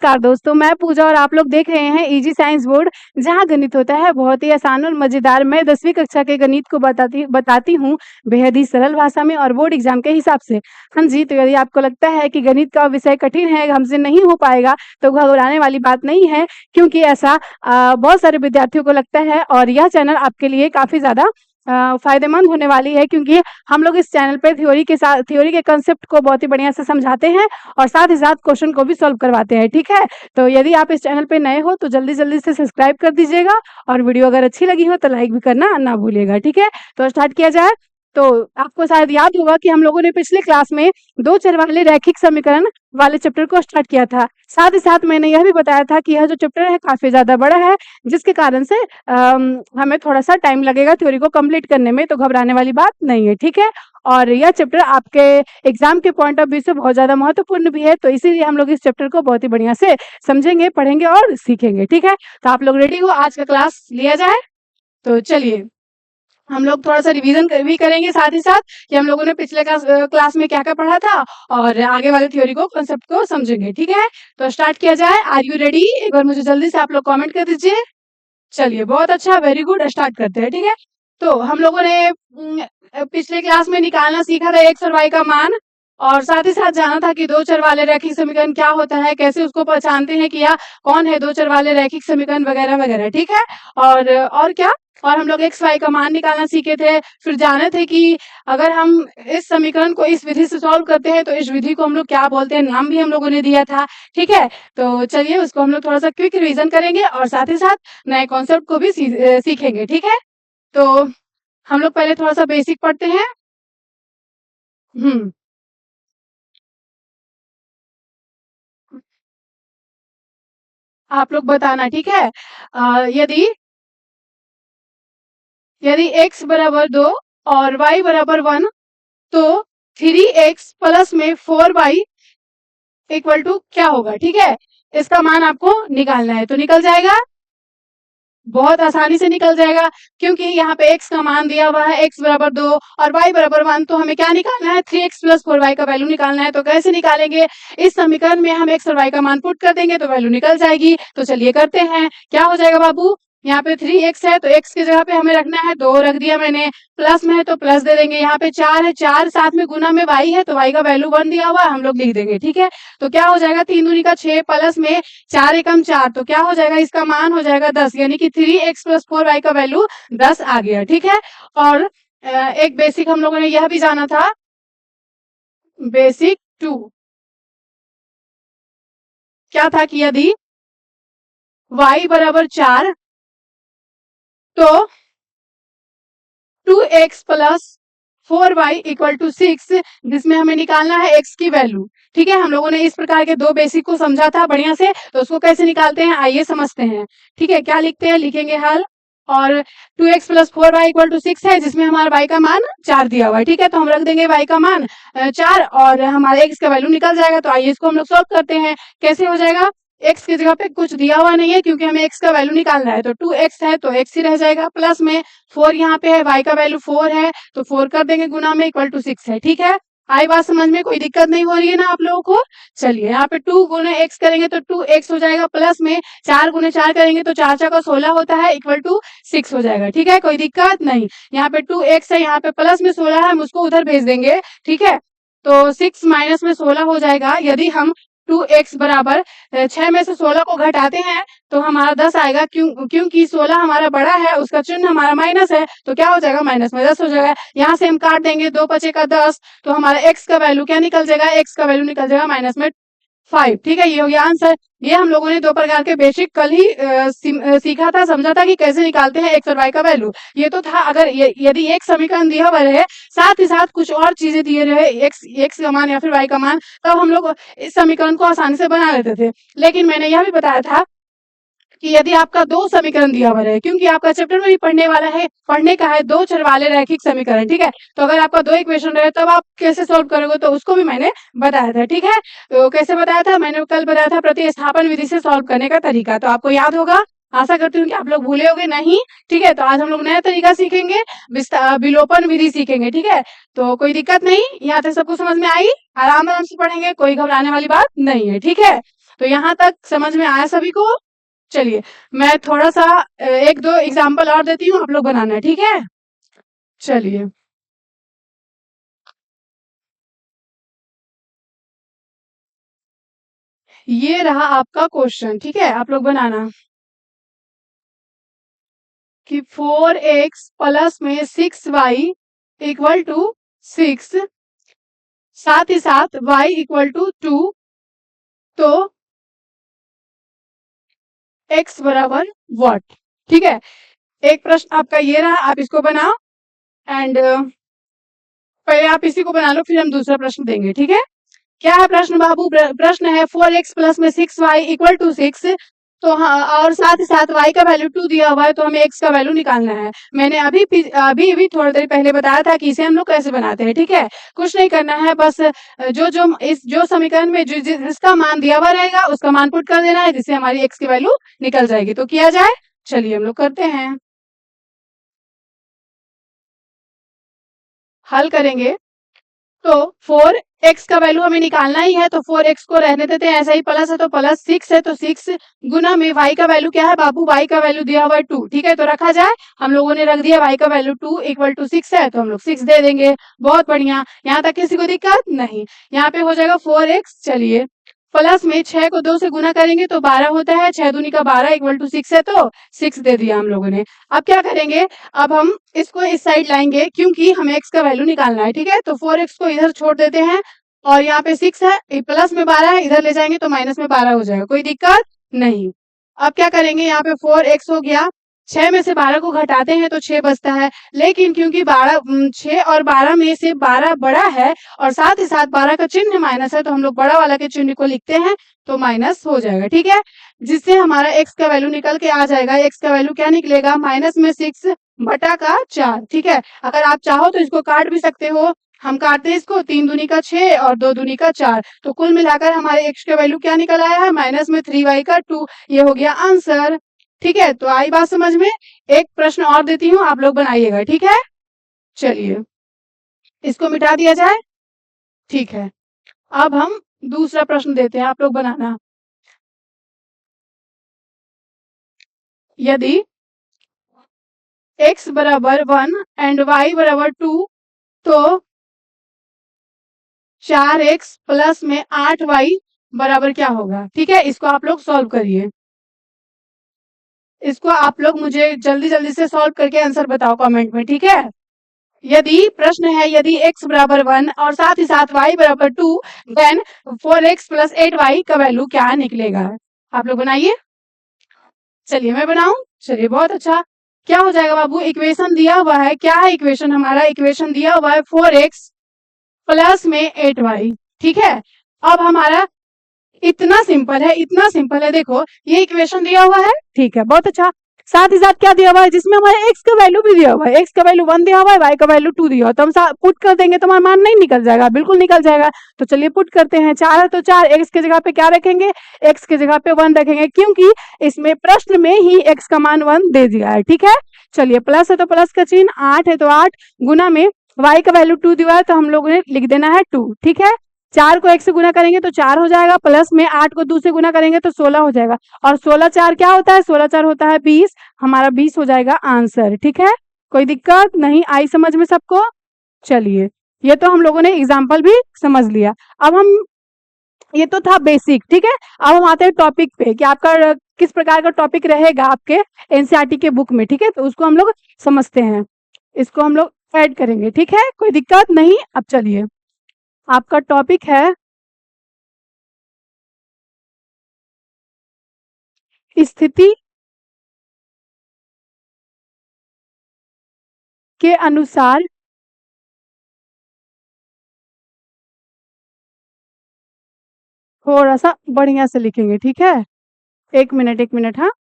नमस्कार दोस्तों, मैं पूजा और आप लोग देख रहे हैं इजी साइंस बोर्ड, जहाँ गणित होता है बहुत ही आसान और मज़ेदार। मैं 10वीं कक्षा के गणित को बताती हूँ बेहद ही सरल भाषा में और बोर्ड एग्जाम के हिसाब से। हाँ जी, तो यदि आपको लगता है कि गणित का विषय कठिन है, हमसे नहीं हो पाएगा, तो घबराने वाली बात नहीं है, क्योंकि ऐसा बहुत सारे विद्यार्थियों को लगता है और यह चैनल आपके लिए काफ़ी ज़्यादा फ़ायदेमंद होने वाली है, क्योंकि हम लोग इस चैनल पे थ्योरी के कंसेप्ट को बहुत ही बढ़िया से समझाते हैं और साथ ही साथ क्वेश्चन को भी सॉल्व करवाते हैं। ठीक है, तो यदि आप इस चैनल पे नए हो तो जल्दी जल्दी से सब्सक्राइब कर दीजिएगा और वीडियो अगर अच्छी लगी हो तो लाइक भी करना ना भूलिएगा। ठीक है, तो स्टार्ट किया जाए। तो आपको शायद याद होगा कि हम लोगों ने पिछले क्लास में दो चर वाले रैखिक समीकरण वाले चैप्टर को स्टार्ट किया था। साथ ही साथ मैंने यह भी बताया था कि यह जो चैप्टर है काफी ज्यादा बड़ा है, जिसके कारण से हमें थोड़ा सा टाइम लगेगा थ्योरी को कंप्लीट करने में, तो घबराने वाली बात नहीं है। ठीक है, और यह चैप्टर आपके एग्जाम के पॉइंट ऑफ व्यू से बहुत ज्यादा महत्वपूर्ण भी है, तो इसीलिए हम लोग इस चैप्टर को बहुत ही बढ़िया से समझेंगे, पढ़ेंगे और सीखेंगे। ठीक है, तो आप लोग रेडी हो, आज का क्लास लिया जाए। तो चलिए हम लोग थोड़ा सा रिवीजन भी करेंगे साथ ही साथ कि हम लोगों ने पिछले क्लास में क्या क्या पढ़ा था और आगे वाले थ्योरी को कंसेप्ट को समझेंगे। ठीक है, तो स्टार्ट किया जाए। Are you ready? एक बार मुझे जल्दी से आप लोग कमेंट कर दीजिए। चलिए, बहुत अच्छा, वेरी गुड, स्टार्ट करते हैं। ठीक है, तो हम लोगों ने पिछले क्लास में निकालना सीखा था एक्स और वाई का मान, और साथ ही साथ जाना था कि दो चर वाले रैखिक समीकरण क्या होता है, कैसे उसको पहचानते हैं कि यह कौन है दो चर वाले रैखिक समीकरण वगैरह वगैरह। ठीक है, और क्या, और हम लोग एक्स वाई का मान निकालना सीखे थे। फिर जाने थे कि अगर हम इस समीकरण को इस विधि से सॉल्व करते हैं तो इस विधि को हम लोग क्या बोलते हैं, नाम भी हम लोगों ने दिया था। ठीक है, तो चलिए उसको हम लोग थोड़ा सा क्विक रिवीजन करेंगे और साथ ही साथ नए कॉन्सेप्ट को भी सीखेंगे। ठीक है, तो हम लोग पहले थोड़ा सा बेसिक पढ़ते हैं। आप लोग बताना। ठीक है, यदि x बराबर 2 और y बराबर 1, तो 3x प्लस में 4y इक्वल टू क्या होगा? ठीक है, इसका मान आपको निकालना है, तो निकल जाएगा, बहुत आसानी से निकल जाएगा, क्योंकि यहाँ पे x का मान दिया हुआ है, x बराबर 2 और y बराबर 1, तो हमें क्या निकालना है? 3x प्लस 4y का वैल्यू निकालना है। तो कैसे निकालेंगे? इस समीकरण में हम x और y का मान पुट कर देंगे तो वैल्यू निकल जाएगी। तो चलिए करते हैं, क्या हो जाएगा बाबू? यहाँ पे 3x है तो x की जगह पे हमें रखना है 2, रख दिया मैंने। प्लस में है तो प्लस दे देंगे। यहाँ पे 4 है, 4 साथ में गुना में y है तो y का वैल्यू 1 दिया हुआ है, हम लोग लिख देंगे। ठीक है, तो क्या हो जाएगा? 3 दूनी का 6 प्लस में 4 एकम 4, तो क्या हो जाएगा? इसका मान हो जाएगा 10, यानी कि 3x प्लस 4y का वैल्यू 10 आ गया। ठीक है, और एक बेसिक हम लोगों ने यह भी जाना था, बेसिक 2, क्या था कि यदि y बराबर 4 तो 2x plus 4y equal to 6, जिसमें हमें निकालना है x की वैल्यू। ठीक है, हम लोगों ने इस प्रकार के दो बेसिक को समझा था बढ़िया से, तो उसको कैसे निकालते हैं आइए समझते हैं। ठीक है, क्या लिखते हैं? लिखेंगे हल, और 2x plus 4y equal to 6 है, जिसमें हमारा y का मान 4 दिया हुआ है। ठीक है, तो हम रख देंगे y का मान 4 और हमारे x का वैल्यू निकल जाएगा। तो आइए इसको हम लोग सॉल्व करते हैं। कैसे हो जाएगा? x की जगह पे कुछ दिया हुआ नहीं है, क्योंकि हमें x का वैल्यू निकालना है, तो 2x है तो x ही रह जाएगा, प्लस में 4 यहाँ पे है, y का वैल्यू 4 है तो 4 कर देंगे गुना में, इक्वल टू 6 है। ठीक है, आई बात समझ में? कोई दिक्कत नहीं हो रही है ना आप लोगों को? चलिए, यहाँ पे 2 गुने x करेंगे तो 2x हो जाएगा, प्लस में 4 गुने 4 करेंगे तो 4 4 का 16 होता है, इक्वल टू 6 हो जाएगा। ठीक है, कोई दिक्कत नहीं। यहाँ पे 2x है, यहाँ पे प्लस में 16 है, हम उसको उधर भेज देंगे। ठीक है, तो 6 माइनस में 16 हो जाएगा। यदि हम 2x बराबर 6 में से 16 को घटाते हैं तो हमारा 10 आएगा, क्योंकि 16 हमारा बड़ा है, उसका चिन्ह हमारा माइनस है, तो क्या हो जाएगा? माइनस में 10 हो जाएगा। यहाँ से हम काट देंगे, 2 बचे का 10, तो हमारा x का वैल्यू क्या निकल जाएगा? x का वैल्यू निकल जाएगा माइनस में 5। ठीक है, ये हो गया आंसर। ये हम लोगों ने दो प्रकार के बेसिक कल ही सीखा था, समझा था कि कैसे निकालते हैं x और y का वैल्यू। ये तो था अगर यदि एक समीकरण दिया हुआ रहे, साथ ही साथ कुछ और चीजें दिए रहे, x का मान या फिर y का मान, तब हम लोग इस समीकरण को आसानी से बना लेते थे। लेकिन मैंने यह भी बताया था कि यदि आपका दो समीकरण दिया हुआ है, क्योंकि आपका चैप्टर में भी पढ़ने का है दो चर वाले रैखिक समीकरण। ठीक है, तो अगर आपका दो इक्वेशन रहे तब आप कैसे सॉल्व करोगे, तो उसको भी मैंने बताया था। ठीक है, तो कैसे बताया था? मैंने कल बताया था प्रतिस्थापन विधि से सॉल्व करने का तरीका, तो आपको याद होगा। आशा करती हूँ कि आप लोग भूले होगे नहीं। ठीक है, तो आज हम लोग नया तरीका सीखेंगे, विलोपन विधि सीखेंगे। ठीक है, तो कोई दिक्कत नहीं, यहाँ तक सबको समझ में आई? आराम आराम से पढ़ेंगे, कोई घबराने वाली बात नहीं है। ठीक है, तो यहाँ तक समझ में आया सभी को? चलिए मैं थोड़ा सा एक दो एग्जाम्पल और देती हूँ, आप लोग बनाना है, ठीक है? चलिए ये रहा आपका क्वेश्चन, ठीक है? आप लोग बनाना कि 4x प्लस में 6y इक्वल टू 6, साथ ही साथ y इक्वल टू 2, तो x बराबर व्हाट? ठीक है, एक प्रश्न आपका ये रहा, आप इसको बनाओ एंड पहले आप इसी को बना लो, फिर हम दूसरा प्रश्न देंगे, ठीक है? क्या है प्रश्न बाबू? प्रश्न है 4x प्लस में 6y इक्वल टू 6, तो हाँ, और साथ ही साथ y का वैल्यू 2 दिया हुआ है, तो हमें x का वैल्यू निकालना है। मैंने अभी अभी थोड़ी देर पहले बताया था कि इसे हम लोग कैसे बनाते हैं, ठीक है? कुछ नहीं करना है, बस जो समीकरण में जिसका मान दिया हुआ रहेगा उसका मान पुट कर देना है, जिससे हमारी x की वैल्यू निकल जाएगी। तो किया जाए, चलिए हम लोग करते हैं, हल करेंगे। तो 4x का वैल्यू हमें निकालना ही है, तो 4x को रहने देते हैं ऐसा ही, प्लस है तो प्लस, 6 है तो 6 गुना में y का वैल्यू क्या है बाबू? y का वैल्यू दिया हुआ है 2, ठीक है? तो रखा जाए, हम लोगों ने रख दिया y का वैल्यू 2 इक्वल टू 6 है, तो हम लोग 6 दे देंगे। बहुत बढ़िया, यहाँ तक किसी को दिक्कत नहीं? यहाँ पे हो जाएगा 4x, चलिए प्लस में 6 को 2 से गुना करेंगे तो 12 होता है, 6 दूनी का 12 इक्वल टू 6 है, तो 6 दे दिया हम लोगों ने। अब क्या करेंगे? अब हम इसको इस साइड लाएंगे, क्योंकि हमें x का वैल्यू निकालना है, ठीक है? तो 4x को इधर छोड़ देते हैं, और यहाँ पे 6 है, प्लस में 12 है, इधर ले जाएंगे तो माइनस में 12 हो जाएगा, कोई दिक्कत नहीं। अब क्या करेंगे? यहाँ पे 4x हो गया, 6 में से 12 को घटाते हैं तो 6 बचता है, लेकिन क्योंकि 6 और 12 में से 12 बड़ा है और साथ ही साथ 12 का चिन्ह माइनस है, तो हम लोग बड़ा वाला के चिन्ह को लिखते हैं, तो माइनस हो जाएगा, ठीक है? जिससे हमारा x का वैल्यू निकल के आ जाएगा। x का वैल्यू क्या निकलेगा? माइनस में 6 बटा का 4, ठीक है? अगर आप चाहो तो इसको काट भी सकते हो, हम काटते हैं इसको, 3 दूनी का 6 और 2 दूनी का 4, तो कुल मिलाकर हमारे x का वैल्यू क्या निकल आया है? माइनस में 3y का 2, ये हो गया आंसर, ठीक है? तो आई बात समझ में? एक प्रश्न और देती हूँ, आप लोग बनाइएगा, ठीक है? चलिए इसको मिटा दिया जाए, ठीक है? अब हम दूसरा प्रश्न देते हैं, आप लोग बनाना। यदि x बराबर 1 एंड y बराबर 2, तो 4x प्लस में 8y बराबर क्या होगा? ठीक है, इसको आप लोग सॉल्व करिए। इसको आप लोग मुझे जल्दी जल्दी से सॉल्व करके आंसर बताओ कमेंट में, ठीक है? यदि प्रश्न है, यदि x बराबर 1 और साथ ही साथ y बराबर 2, देन 4x प्लस 8y का वैल्यू क्या निकलेगा? आप लोग बनाइए। चलिए मैं बनाऊं, चलिए बहुत अच्छा। क्या हो जाएगा बाबू? इक्वेशन दिया हुआ है, क्या है इक्वेशन? हमारा इक्वेशन दिया हुआ है 4x प्लस में 8y, ठीक है? अब हमारा इतना सिंपल है, इतना सिंपल है, देखो ये इक्वेशन दिया हुआ है, ठीक है, बहुत अच्छा। साथ ही साथ क्या दिया हुआ है? जिसमें हमारे x का वैल्यू भी दिया हुआ है, x का वैल्यू 1 दिया हुआ है, y का वैल्यू 2 दिया हुआ है, तो हम पुट कर देंगे तो हमारा मान नहीं निकल जाएगा? बिल्कुल निकल जाएगा। तो चलिए पुट करते हैं, 4 है तो 4, x की जगह पे क्या रखेंगे? x की जगह पे 1 रखेंगे, क्योंकि इसमें प्रश्न में ही x का मान 1 दे दिया है, ठीक है? चलिए प्लस है तो प्लस का चिन्ह, 8 है तो 8 गुना में y का वैल्यू 2 दिया है, तो हम लोगों ने लिख देना है 2, ठीक है? 4 को 1 से गुना करेंगे तो 4 हो जाएगा, प्लस में 8 को 2 से गुना करेंगे तो 16 हो जाएगा, और 16 4 क्या होता है? 16 4 होता है 20, हमारा 20 हो जाएगा आंसर, ठीक है? कोई दिक्कत नहीं आई समझ में सबको? चलिए ये तो हम लोगों ने एग्जाम्पल भी समझ लिया। अब हम, ये तो था बेसिक, ठीक है? अब हम आते हैं टॉपिक पे कि आपका किस प्रकार का टॉपिक रहेगा आपके एनसीईआरटी के बुक में, ठीक है? तो उसको हम लोग समझते हैं, इसको हम लोग ऐड करेंगे, ठीक है? कोई दिक्कत नहीं। अब चलिए आपका टॉपिक है स्थिति के अनुसार थोड़ा सा बढ़िया से लिखेंगे, ठीक है? एक मिनट, एक मिनट, हाँ।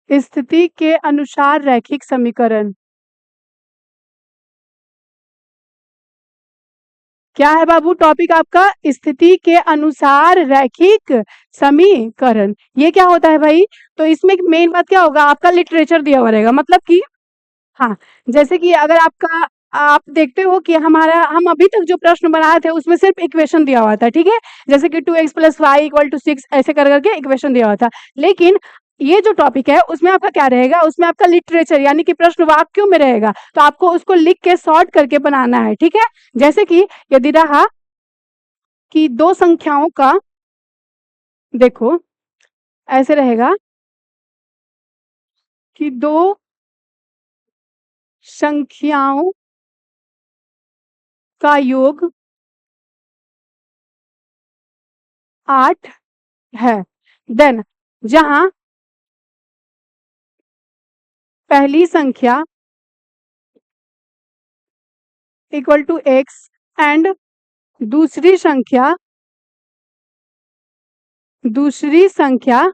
स्थिति के अनुसार रैखिक समीकरण क्या है बाबू टॉपिक आपका? स्थिति के अनुसार रैखिक समीकरण। ये क्या होता है भाई? तो इसमें मेन बात क्या होगा, आपका लिटरेचर दिया हुआ रहेगा, मतलब कि हाँ, जैसे कि अगर आपका आप देखते हो कि हम अभी तक जो प्रश्न बनाए थे उसमें सिर्फ इक्वेशन दिया हुआ था, ठीक है? जैसे कि 2x + y = 6 ऐसे कर करके इक्वेशन दिया हुआ था। लेकिन ये जो टॉपिक है उसमें आपका क्या रहेगा, उसमें आपका लिटरेचर यानी कि प्रश्न वाक्यों में रहेगा, तो आपको उसको लिख के शॉर्ट करके बनाना है, ठीक है? जैसे कि यदि रहा कि दो संख्याओं का, देखो ऐसे रहेगा कि दो संख्याओं का योग 8 है। देन जहां पहली संख्या इक्वल टू x एंड दूसरी संख्या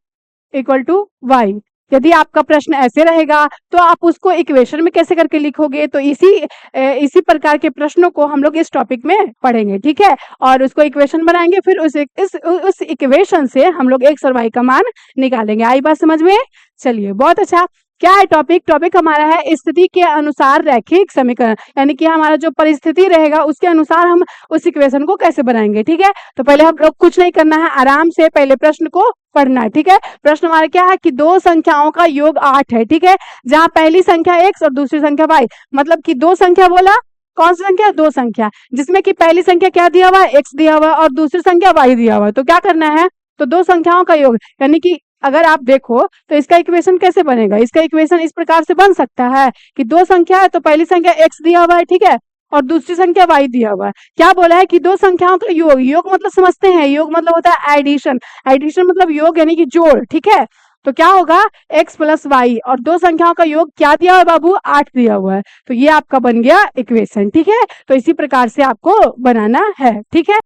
इक्वल टू y। यदि आपका प्रश्न ऐसे रहेगा तो आप उसको इक्वेशन में कैसे करके लिखोगे, तो इसी प्रकार के प्रश्नों को हम लोग इस टॉपिक में पढ़ेंगे, ठीक है? और उसको इक्वेशन बनाएंगे, फिर उस इक्वेशन से हम लोग x और y का मान निकालेंगे। आई बात समझ में? चलिए बहुत अच्छा। क्या है टॉपिक? टॉपिक हमारा है स्थिति के अनुसार रैखिक समीकरण, यानी कि हमारा जो परिस्थिति रहेगा उसके अनुसार हम उस इक्वेशन को कैसे बनाएंगे, ठीक है? तो पहले हम लोग कुछ नहीं करना है, आराम से पहले प्रश्न को पढ़ना है, ठीक है? प्रश्न हमारा क्या है कि दो संख्याओं का योग 8 है, ठीक है? जहां पहली संख्या x और दूसरी संख्या y, मतलब कि दो संख्या बोला, कौन सी संख्या? दो संख्या, जिसमें कि पहली संख्या क्या दिया हुआ है? x दिया हुआ है और दूसरी संख्या y दिया हुआ है। तो क्या करना है? तो दो संख्याओं का योग, यानी कि अगर आप देखो तो इसका इक्वेशन कैसे बनेगा? इसका इक्वेशन इस प्रकार से बन सकता है कि दो संख्या है तो पहली संख्या x दिया हुआ है, ठीक है? और दूसरी संख्या y दिया हुआ है। क्या बोला है कि दो संख्याओं का योग, योग मतलब समझते हैं, योग मतलब होता है एडिशन, एडिशन मतलब योग यानी कि जोड़, ठीक है? तो क्या होगा? x + y, और दो संख्याओं का योग क्या दिया हुआ है बाबू? 8 दिया हुआ है। तो ये आपका बन गया इक्वेशन, ठीक है? तो इसी प्रकार से आपको बनाना है, ठीक है?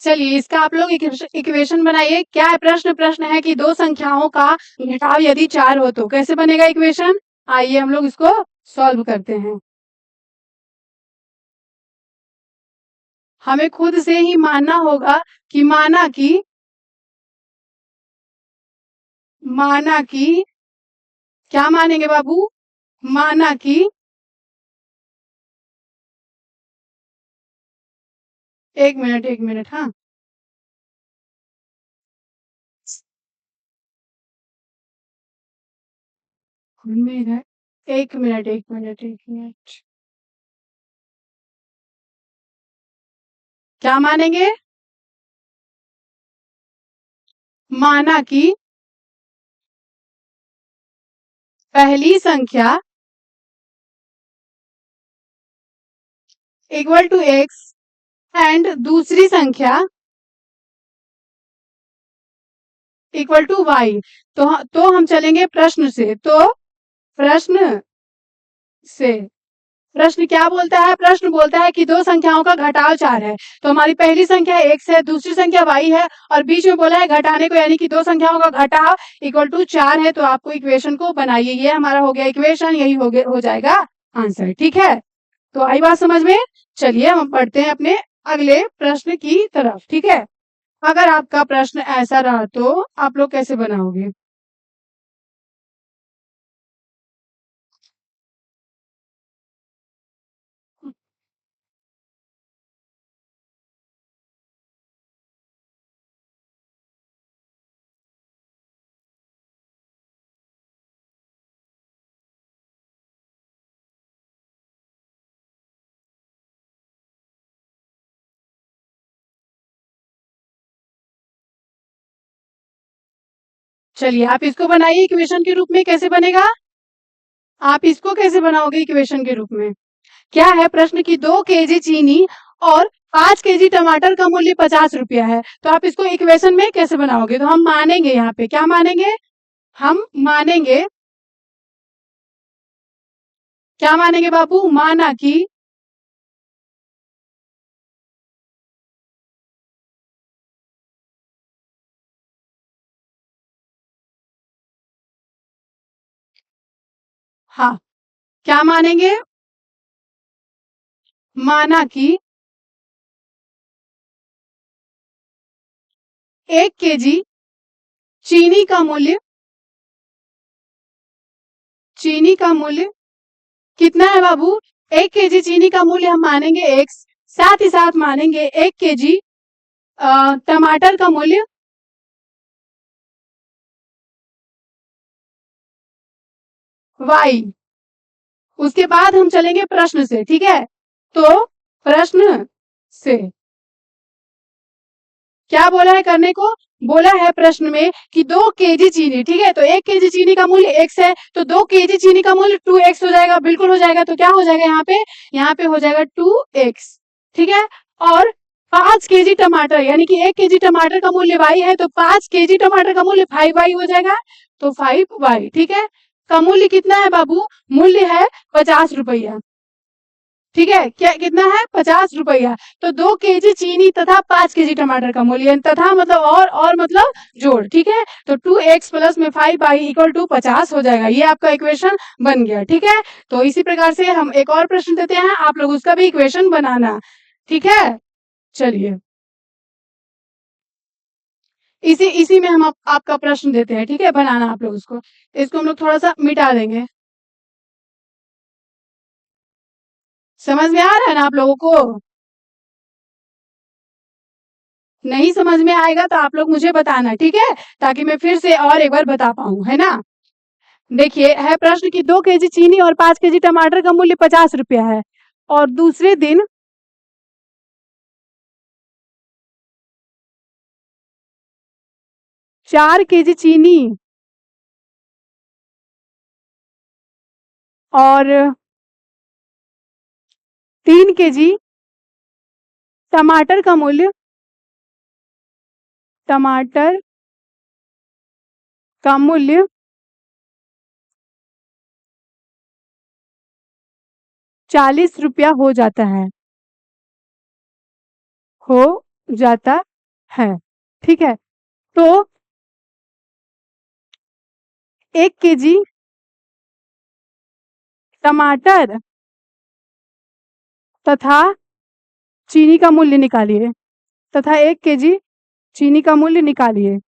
चलिए इसका आप लोग इक्वेशन बनाइए। क्या है प्रश्न? प्रश्न है कि दो संख्याओं का घटाव यदि 4 हो तो कैसे बनेगा इक्वेशन? आइए हम लोग इसको सॉल्व करते हैं। हमें खुद से ही मानना होगा कि माना कि क्या मानेंगे बाबू? माना कि एक मिनट, हाँ। मेरा एक मिनट, क्या मानेंगे? माना कि पहली संख्या इक्वल टू x एंड दूसरी संख्या इक्वल टू y। तो हम चलेंगे प्रश्न से। तो प्रश्न से प्रश्न क्या बोलता है? प्रश्न बोलता है कि दो संख्याओं का घटाव 4 है। तो हमारी पहली संख्या x है, दूसरी संख्या y है, और बीच में बोला है घटाने को, यानी कि दो संख्याओं का घटाव इक्वल टू 4 है। तो आपको इक्वेशन को बनाइए। ये हमारा हो गया इक्वेशन, यही हो जाएगा आंसर, ठीक है? तो आई बात समझ में? चलिए हम पढ़ते हैं अपने अगले प्रश्न की तरफ, ठीक है? अगर आपका प्रश्न ऐसा रहा तो आप लोग कैसे बनाओगे? चलिए आप इसको बनाइए इक्वेशन के रूप में। कैसे बनेगा? आप इसको कैसे बनाओगे इक्वेशन के रूप में? क्या है प्रश्न की 2 kg चीनी और 5 kg टमाटर का मूल्य 50 रुपया है। तो आप इसको इक्वेशन में कैसे बनाओगे? तो हम मानेंगे, यहाँ पे क्या मानेंगे? हम मानेंगे, क्या मानेंगे बाबू? माना कि हाँ, क्या मानेंगे? माना कि 1 केजी चीनी का मूल्य कितना है बाबू? 1 केजी चीनी का मूल्य हम मानेंगे x, साथ ही साथ मानेंगे 1 केजी टमाटर का मूल्य y। उसके बाद हम चलेंगे प्रश्न से, ठीक है? तो प्रश्न से क्या बोला है करने को? बोला है प्रश्न में कि 2 केजी चीनी, ठीक है? तो 1 केजी चीनी का मूल्य x है, तो 2 केजी चीनी का मूल्य 2x हो जाएगा, बिल्कुल हो जाएगा। तो क्या हो जाएगा यहाँ पे हो जाएगा 2x, ठीक है? और 5 केजी टमाटर, यानी कि 1 केजी टमाटर का मूल्य y है, तो 5 केजी टमाटर का मूल्य 5y हो जाएगा, तो 5y, ठीक है? का मूल्य कितना है बाबू? मूल्य है 50 रुपया, ठीक है? क्या कितना है? 50 रुपया। तो 2 केजी चीनी तथा 5 केजी टमाटर का मूल्य, तथा मतलब और मतलब जोड़, ठीक है? तो 2x प्लस में 5y इक्वल टू 50 हो जाएगा। ये आपका इक्वेशन बन गया, ठीक है? तो इसी प्रकार से हम एक और प्रश्न देते हैं, आप लोग उसका भी इक्वेशन बनाना, ठीक है? चलिए इसी में हम आपका प्रश्न देते हैं, ठीक है? बनाना आप लोग इसको हम लोग थोड़ा सा मिटा देंगे। समझ में आ रहा है ना आप लोगों को? नहीं समझ में आएगा तो आप लोग मुझे बताना, ठीक है? ताकि मैं फिर से और एक बार बता पाऊं, है ना? देखिए है प्रश्न की 2 केजी चीनी और 5 केजी टमाटर का मूल्य 50 रुपया है, और दूसरे दिन 4 केजी चीनी और 3 केजी टमाटर का मूल्य 40 रुपया हो जाता है, ठीक है? तो 1 केजी टमाटर तथा चीनी का मूल्य निकालिए, तथा 1 केजी चीनी का मूल्य निकालिए।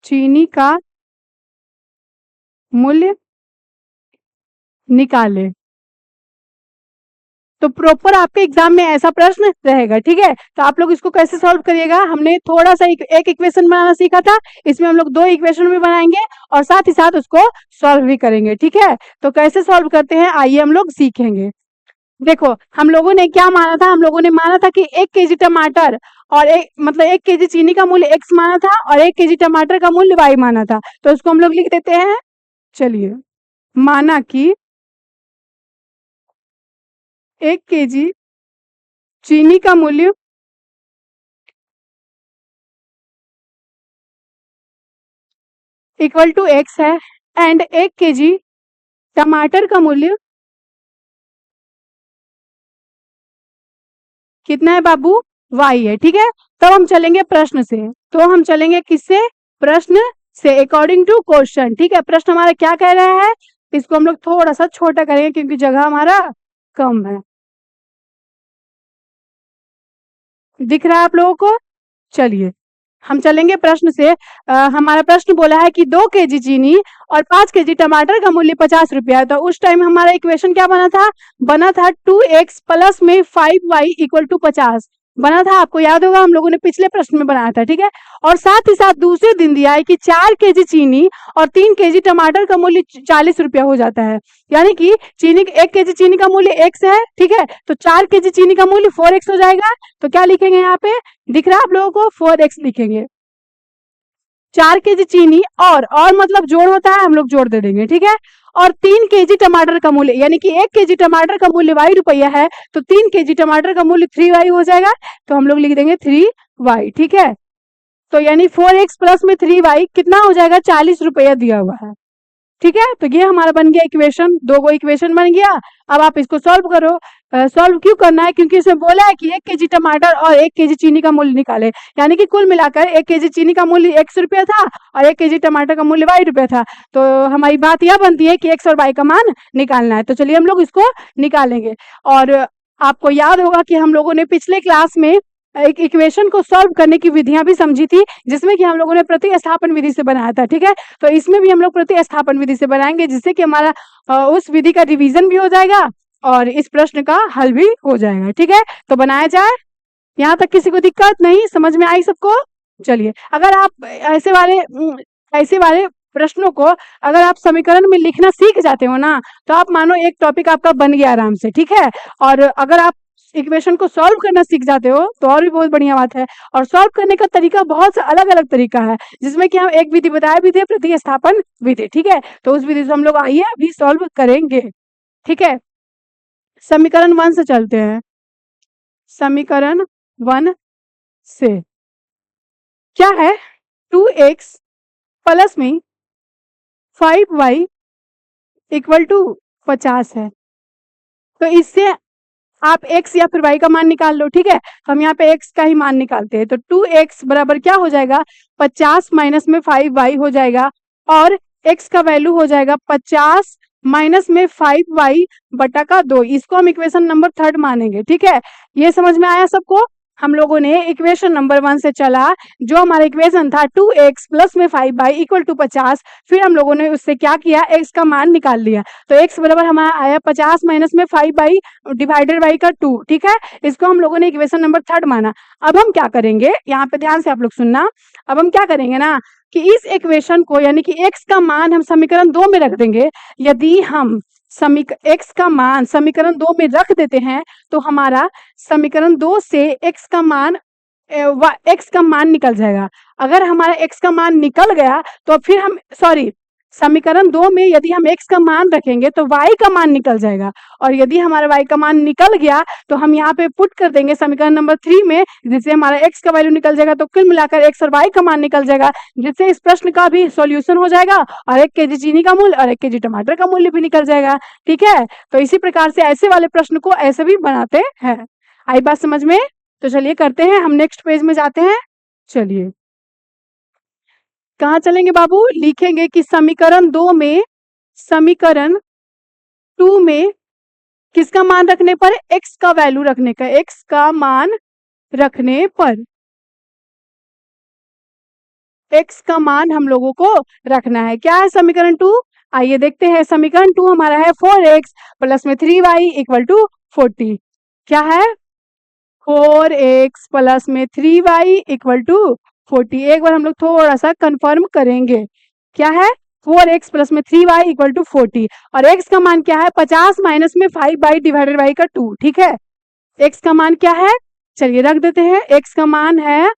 चीनी का मूल्य निकाले। तो प्रॉपर आपके एग्जाम में ऐसा प्रश्न रहेगा, ठीक है? तो आप लोग इसको कैसे सॉल्व करिएगा? हमने थोड़ा सा एक इक्वेशन बनाना सीखा था, इसमें हम लोग 2 इक्वेशन भी बनाएंगे और साथ ही साथ उसको सॉल्व भी करेंगे, ठीक है? तो कैसे सॉल्व करते हैं आइए हम लोग सीखेंगे। देखो हम लोगों ने क्या माना था? हम लोगों ने माना था कि 1 केजी टमाटर और 1 केजी चीनी का मूल्य x माना था और 1 केजी टमाटर का मूल्य y माना था। तो इसको हम लोग लिख देते हैं। चलिए, माना कि 1 केजी चीनी का मूल्य इक्वल टू x है एंड 1 केजी टमाटर का मूल्य कितना है बाबू? y है, ठीक है? तब हम चलेंगे प्रश्न से। तो हम चलेंगे किससे? प्रश्न से, अकॉर्डिंग टू क्वेश्चन, ठीक है? प्रश्न हमारा क्या कह रहा है? इसको हम लोग थोड़ा सा छोटा करेंगे क्योंकि जगह हमारा कम है। दिख रहा है आप लोगों को? चलिए हम चलेंगे प्रश्न से। हमारा प्रश्न बोला है कि 2 केजी चीनी और 5 केजी टमाटर का मूल्य 50 रुपया है। तो उस टाइम हमारा इक्वेशन क्या बना था 2x प्लस में 5y इक्वल टू 50 बना था। आपको याद होगा हम लोगों ने पिछले प्रश्न में बनाया था, ठीक है? और साथ ही साथ दूसरे दिन दिया है कि 4 केजी चीनी और 3 केजी टमाटर का मूल्य 40 रुपया हो जाता है, यानी कि 1 केजी चीनी का मूल्य x है, ठीक है? तो 4 केजी चीनी का मूल्य 4x हो जाएगा। तो क्या लिखेंगे यहाँ पे? दिख रहा है आप लोगों को? 4x लिखेंगे। 4 केजी चीनी और मतलब जोड़ होता है, हम लोग जोड़ दे देंगे, ठीक है? और 3 केजी टमाटर का मूल्य, यानी कि 1 केजी टमाटर का मूल्य y रुपया है, तो 3 केजी टमाटर का मूल्य 3y हो जाएगा। तो हम लोग लिख देंगे 3y, ठीक है? तो यानी 4x प्लस में 3y कितना हो जाएगा? 40 रुपया दिया हुआ है, ठीक है? तो ये हमारा बन गया इक्वेशन, 2 इक्वेशन बन गया। अब आप इसको सॉल्व करो। सॉल्व क्यों करना है? क्योंकि इसमें बोला है कि 1 केजी टमाटर और 1 केजी चीनी का मूल्य निकाले, यानी कि कुल मिलाकर 1 केजी चीनी का मूल्य x रुपया था और 1 केजी टमाटर का मूल्य y रुपया था। तो हमारी बात यह बनती है कि x और y का मान निकालना है। तो चलिए हम लोग इसको निकालेंगे। और आपको याद होगा कि हम लोगों ने पिछले क्लास में एक इक्वेशन को सॉल्व करने की विधियां भी समझी थी, जिसमें कि हम लोगों ने प्रतिस्थापन विधि से बनाया था। ठीक है, तो इसमें भी हम लोग प्रतिस्थापन विधि से बनाएंगे, जिससे कि हमारा उस विधि का रिवीजन भी हो जाएगा और इस प्रश्न का हल भी हो जाएगा। ठीक है, तो बनाया जाए। यहाँ तक किसी को दिक्कत नहीं, समझ में आई सबको? चलिए, अगर आप ऐसे वाले प्रश्नों को अगर आप समीकरण में लिखना सीख जाते हो ना, तो आप मानो एक टॉपिक आपका बन गया आराम से। ठीक है, और अगर आप इक्वेशन को सॉल्व करना सीख जाते हो तो और भी बहुत बढ़िया बात है। और सॉल्व करने का तरीका बहुत सा अलग अलग तरीका है, जिसमें कि हम एक विधि बताए भी थे, प्रतिस्थापन विधि। ठीक है, तो उस विधि से हम लोग आइए अभी सॉल्व करेंगे। ठीक है, समीकरण 1 से चलते हैं। समीकरण 1 से क्या है, 2x प्लस में 5y इक्वल टू 50 है। तो इससे आप x या फिर y का मान निकाल लो। ठीक है, तो हम यहाँ पे x का ही मान निकालते हैं। तो 2x बराबर क्या हो जाएगा, 50 माइनस में 5y हो जाएगा, और x का वैल्यू हो जाएगा 50 माइनस में 5y बटा का 2। इसको हम इक्वेशन नंबर 3 मानेंगे। ठीक है, ये समझ में आया सबको? हम लोगों ने इक्वेशन नंबर 1 से चला, जो हमारा इक्वेशन था 2x प्लस में 5y इक्वल टू 50, फिर हम लोगों ने उससे क्या किया, x का मान निकाल लिया। तो x बराबर हमारा आया 50 माइनस में 5y डिवाइडेड बाई का 2। ठीक है, इसको हम लोगों ने इक्वेशन नंबर 3 माना। अब हम क्या करेंगे, यहाँ पे ध्यान से आप लोग सुनना। अब हम क्या करेंगे ना, कि इस इक्वेशन को यानी कि x का मान हम समीकरण 2 में रख देंगे। यदि हम x का मान समीकरण 2 में रख देते हैं, तो हमारा समीकरण 2 से x का मान निकल जाएगा। अगर हमारा x का मान निकल गया तो फिर हम समीकरण 2 में यदि हम x का मान रखेंगे तो y का मान निकल जाएगा, और यदि हमारा y का मान निकल गया तो हम यहाँ पे पुट कर देंगे समीकरण नंबर 3 में, जिससे हमारा x का वैल्यू निकल जाएगा। तो कुल मिलाकर x और y का मान निकल जाएगा, जिससे इस प्रश्न का भी सॉल्यूशन हो जाएगा, और 1 केजी चीनी का मूल्य और 1 केजी टमाटर का मूल्य भी निकल जाएगा। ठीक है, तो इसी प्रकार से ऐसे वाले प्रश्न को ऐसे भी बनाते हैं। आई बात समझ में? तो चलिए करते हैं, हम नेक्स्ट पेज में जाते हैं। चलिए, कहाँ चलेंगे बाबू? लिखेंगे कि समीकरण 2 में किसका मान रखने पर, x का वैल्यू रखने का, x का मान रखने पर x का मान हम लोगों को रखना है। क्या है समीकरण 2? आइए देखते हैं। समीकरण 2 हमारा है 4x प्लस में 3y इक्वल टू 40। क्या है? 4x प्लस में 3y इक्वल टू 40। एक बार हम लोग थोड़ा सा कंफर्म करेंगे। क्या है? 4x प्लस में 3y इक्वल टू 40, और x का मान क्या है, 50 माइनस में 5y डिवाइडेड बाई का 2। ठीक है, x का मान क्या है, चलिए रख देते हैं। x का मान है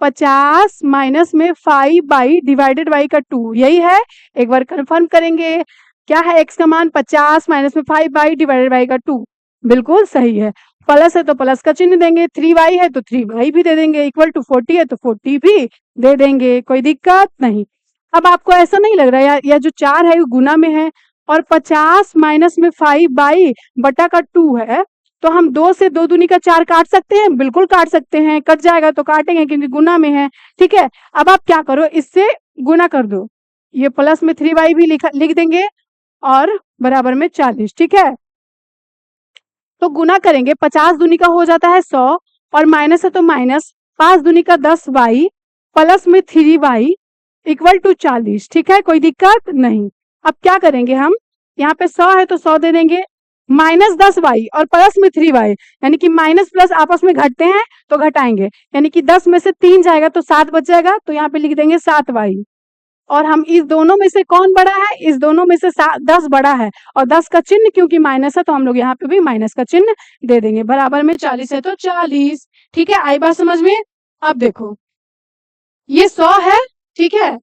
50 माइनस में 5y डिवाइडेड बाई का 2, यही है। एक बार कंफर्म करेंगे। क्या है x का मान, 50 माइनस में 5y डिवाइडेड बाई का 2। बिल्कुल सही है। प्लस है तो प्लस का चिन्ह देंगे, 3y है तो 3y भी दे देंगे, इक्वल टू 40 है तो 40 भी दे देंगे, कोई दिक्कत नहीं। अब आपको ऐसा नहीं लग रहा है या जो 4 है वो गुना में है, और 50 माइनस में 5y बटा का 2 है, तो हम 2 से 2 दूनी का 4 काट सकते हैं? बिल्कुल काट सकते हैं। कट जाएगा तो काटेंगे क्योंकि गुना में है। ठीक है, अब आप क्या करो, इससे गुना कर दो, ये प्लस में 3y भी लिख देंगे, और बराबर में 40। ठीक है, तो गुना करेंगे, 50 दूनी का हो जाता है 100, और माइनस है तो माइनस, 5 दूनी का 10y प्लस में 3y इक्वल टू 40। ठीक है, कोई दिक्कत नहीं। अब क्या करेंगे हम, यहाँ पे 100 है तो 100 दे देंगे, माइनस 10y और प्लस में 3y, यानी कि माइनस प्लस आपस में घटते हैं तो घटाएंगे, यानी कि 10 में से 3 जाएगा तो 7 बच जाएगा, तो यहाँ पे लिख देंगे 7y। और हम इस दोनों में से कौन बड़ा है, इस दोनों में से 10 बड़ा है, और 10 का चिन्ह क्योंकि माइनस है तो हम लोग यहाँ पे भी माइनस का चिन्ह दे देंगे। बराबर में 40 है तो 40। ठीक है, आई बात समझ में? अब देखो, ये 100 है। ठीक है,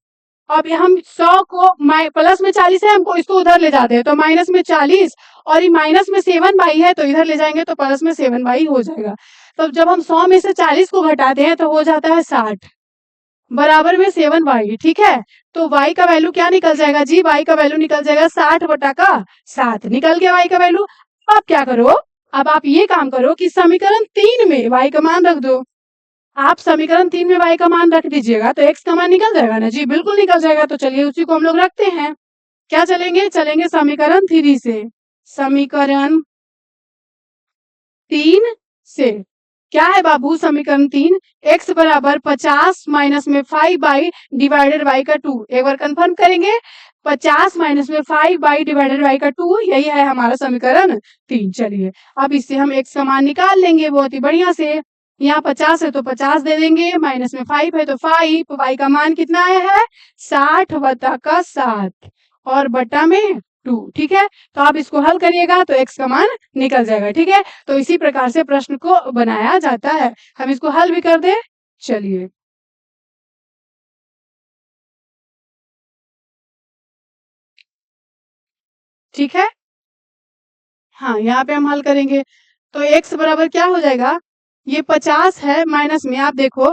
अब हम 100 को प्लस में 40 है, हमको इसको उधर ले जाते हैं तो माइनस में 40, और ये माइनस में 7y है तो इधर ले जाएंगे तो प्लस में 7y हो जाएगा। तो जब हम 100 में से 40 को घटाते हैं तो हो जाता है 60, बराबर में 7y। ठीक है, तो y का वैल्यू क्या निकल जाएगा जी, y का वैल्यू निकल जाएगा 60 बटा का 7, निकल गया y का वैल्यू। अब क्या करो, अब आप ये काम करो कि समीकरण 3 में y का मान रख दो। आप समीकरण 3 में y का मान रख दीजिएगा तो x का मान निकल जाएगा ना जी, बिल्कुल निकल जाएगा। तो चलिए उसी को हम लोग रखते हैं। क्या चलेंगे, चलेंगे समीकरण 3 से। समीकरण 3 से क्या है बाबू समीकरण 3? x बराबर 50 माइनस में 5 बाई डिवाइडेड बाई का 2। एक बार कंफर्म करेंगे, 50 माइनस में 5 बाई डिवाइडेड बाई का 2, यही है हमारा समीकरण 3। चलिए अब इससे हम x का मान निकाल लेंगे बहुत ही बढ़िया से। यहाँ 50 है तो 50 दे देंगे, माइनस में 5 है तो 5, y का मान कितना आया है 60 बटा का 7 और बटा में 2। ठीक है, तो आप इसको हल करिएगा तो x का मान निकल जाएगा। ठीक है, तो इसी प्रकार से प्रश्न को बनाया जाता है। हम इसको हल भी कर दे। चलिए ठीक है, हाँ यहाँ पे हम हल करेंगे तो x बराबर क्या हो जाएगा, ये 50 है माइनस में आप देखो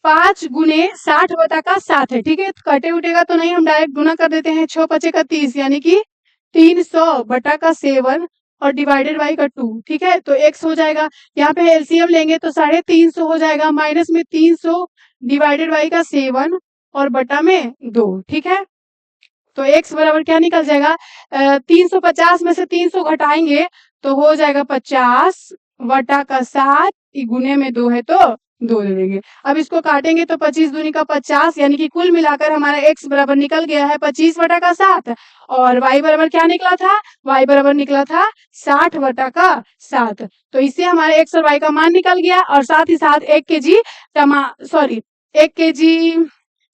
5 गुने 60 बटा का 7 है। ठीक है, तो कटे उठेगा तो नहीं, हम डायरेक्ट गुना कर देते हैं, 6 पचे का 30 यानी कि 300 बटा का 7 और डिवाइडेड बाई का 2। ठीक है, तो x हो जाएगा, यहाँ पे एलसीएम लेंगे तो 350 हो जाएगा, माइनस में 300 डिवाइडेड बाई का 7 और बटा में 2। ठीक है, तो x बराबर क्या निकल जाएगा, 350 में से 300 घटाएंगे तो हो जाएगा 50 बटा का 7 गुने में 2 है तो 2 दे देंगे। अब इसको काटेंगे तो 25 दूनी का 50 यानी कि कुल मिलाकर हमारा x बराबर निकल गया है 25 बटा का 7 और y बराबर क्या निकला था, y बराबर निकला था 60 बटा का 7। तो इससे हमारे x और y का मान निकल गया और साथ ही साथ 1 केजी 1 केजी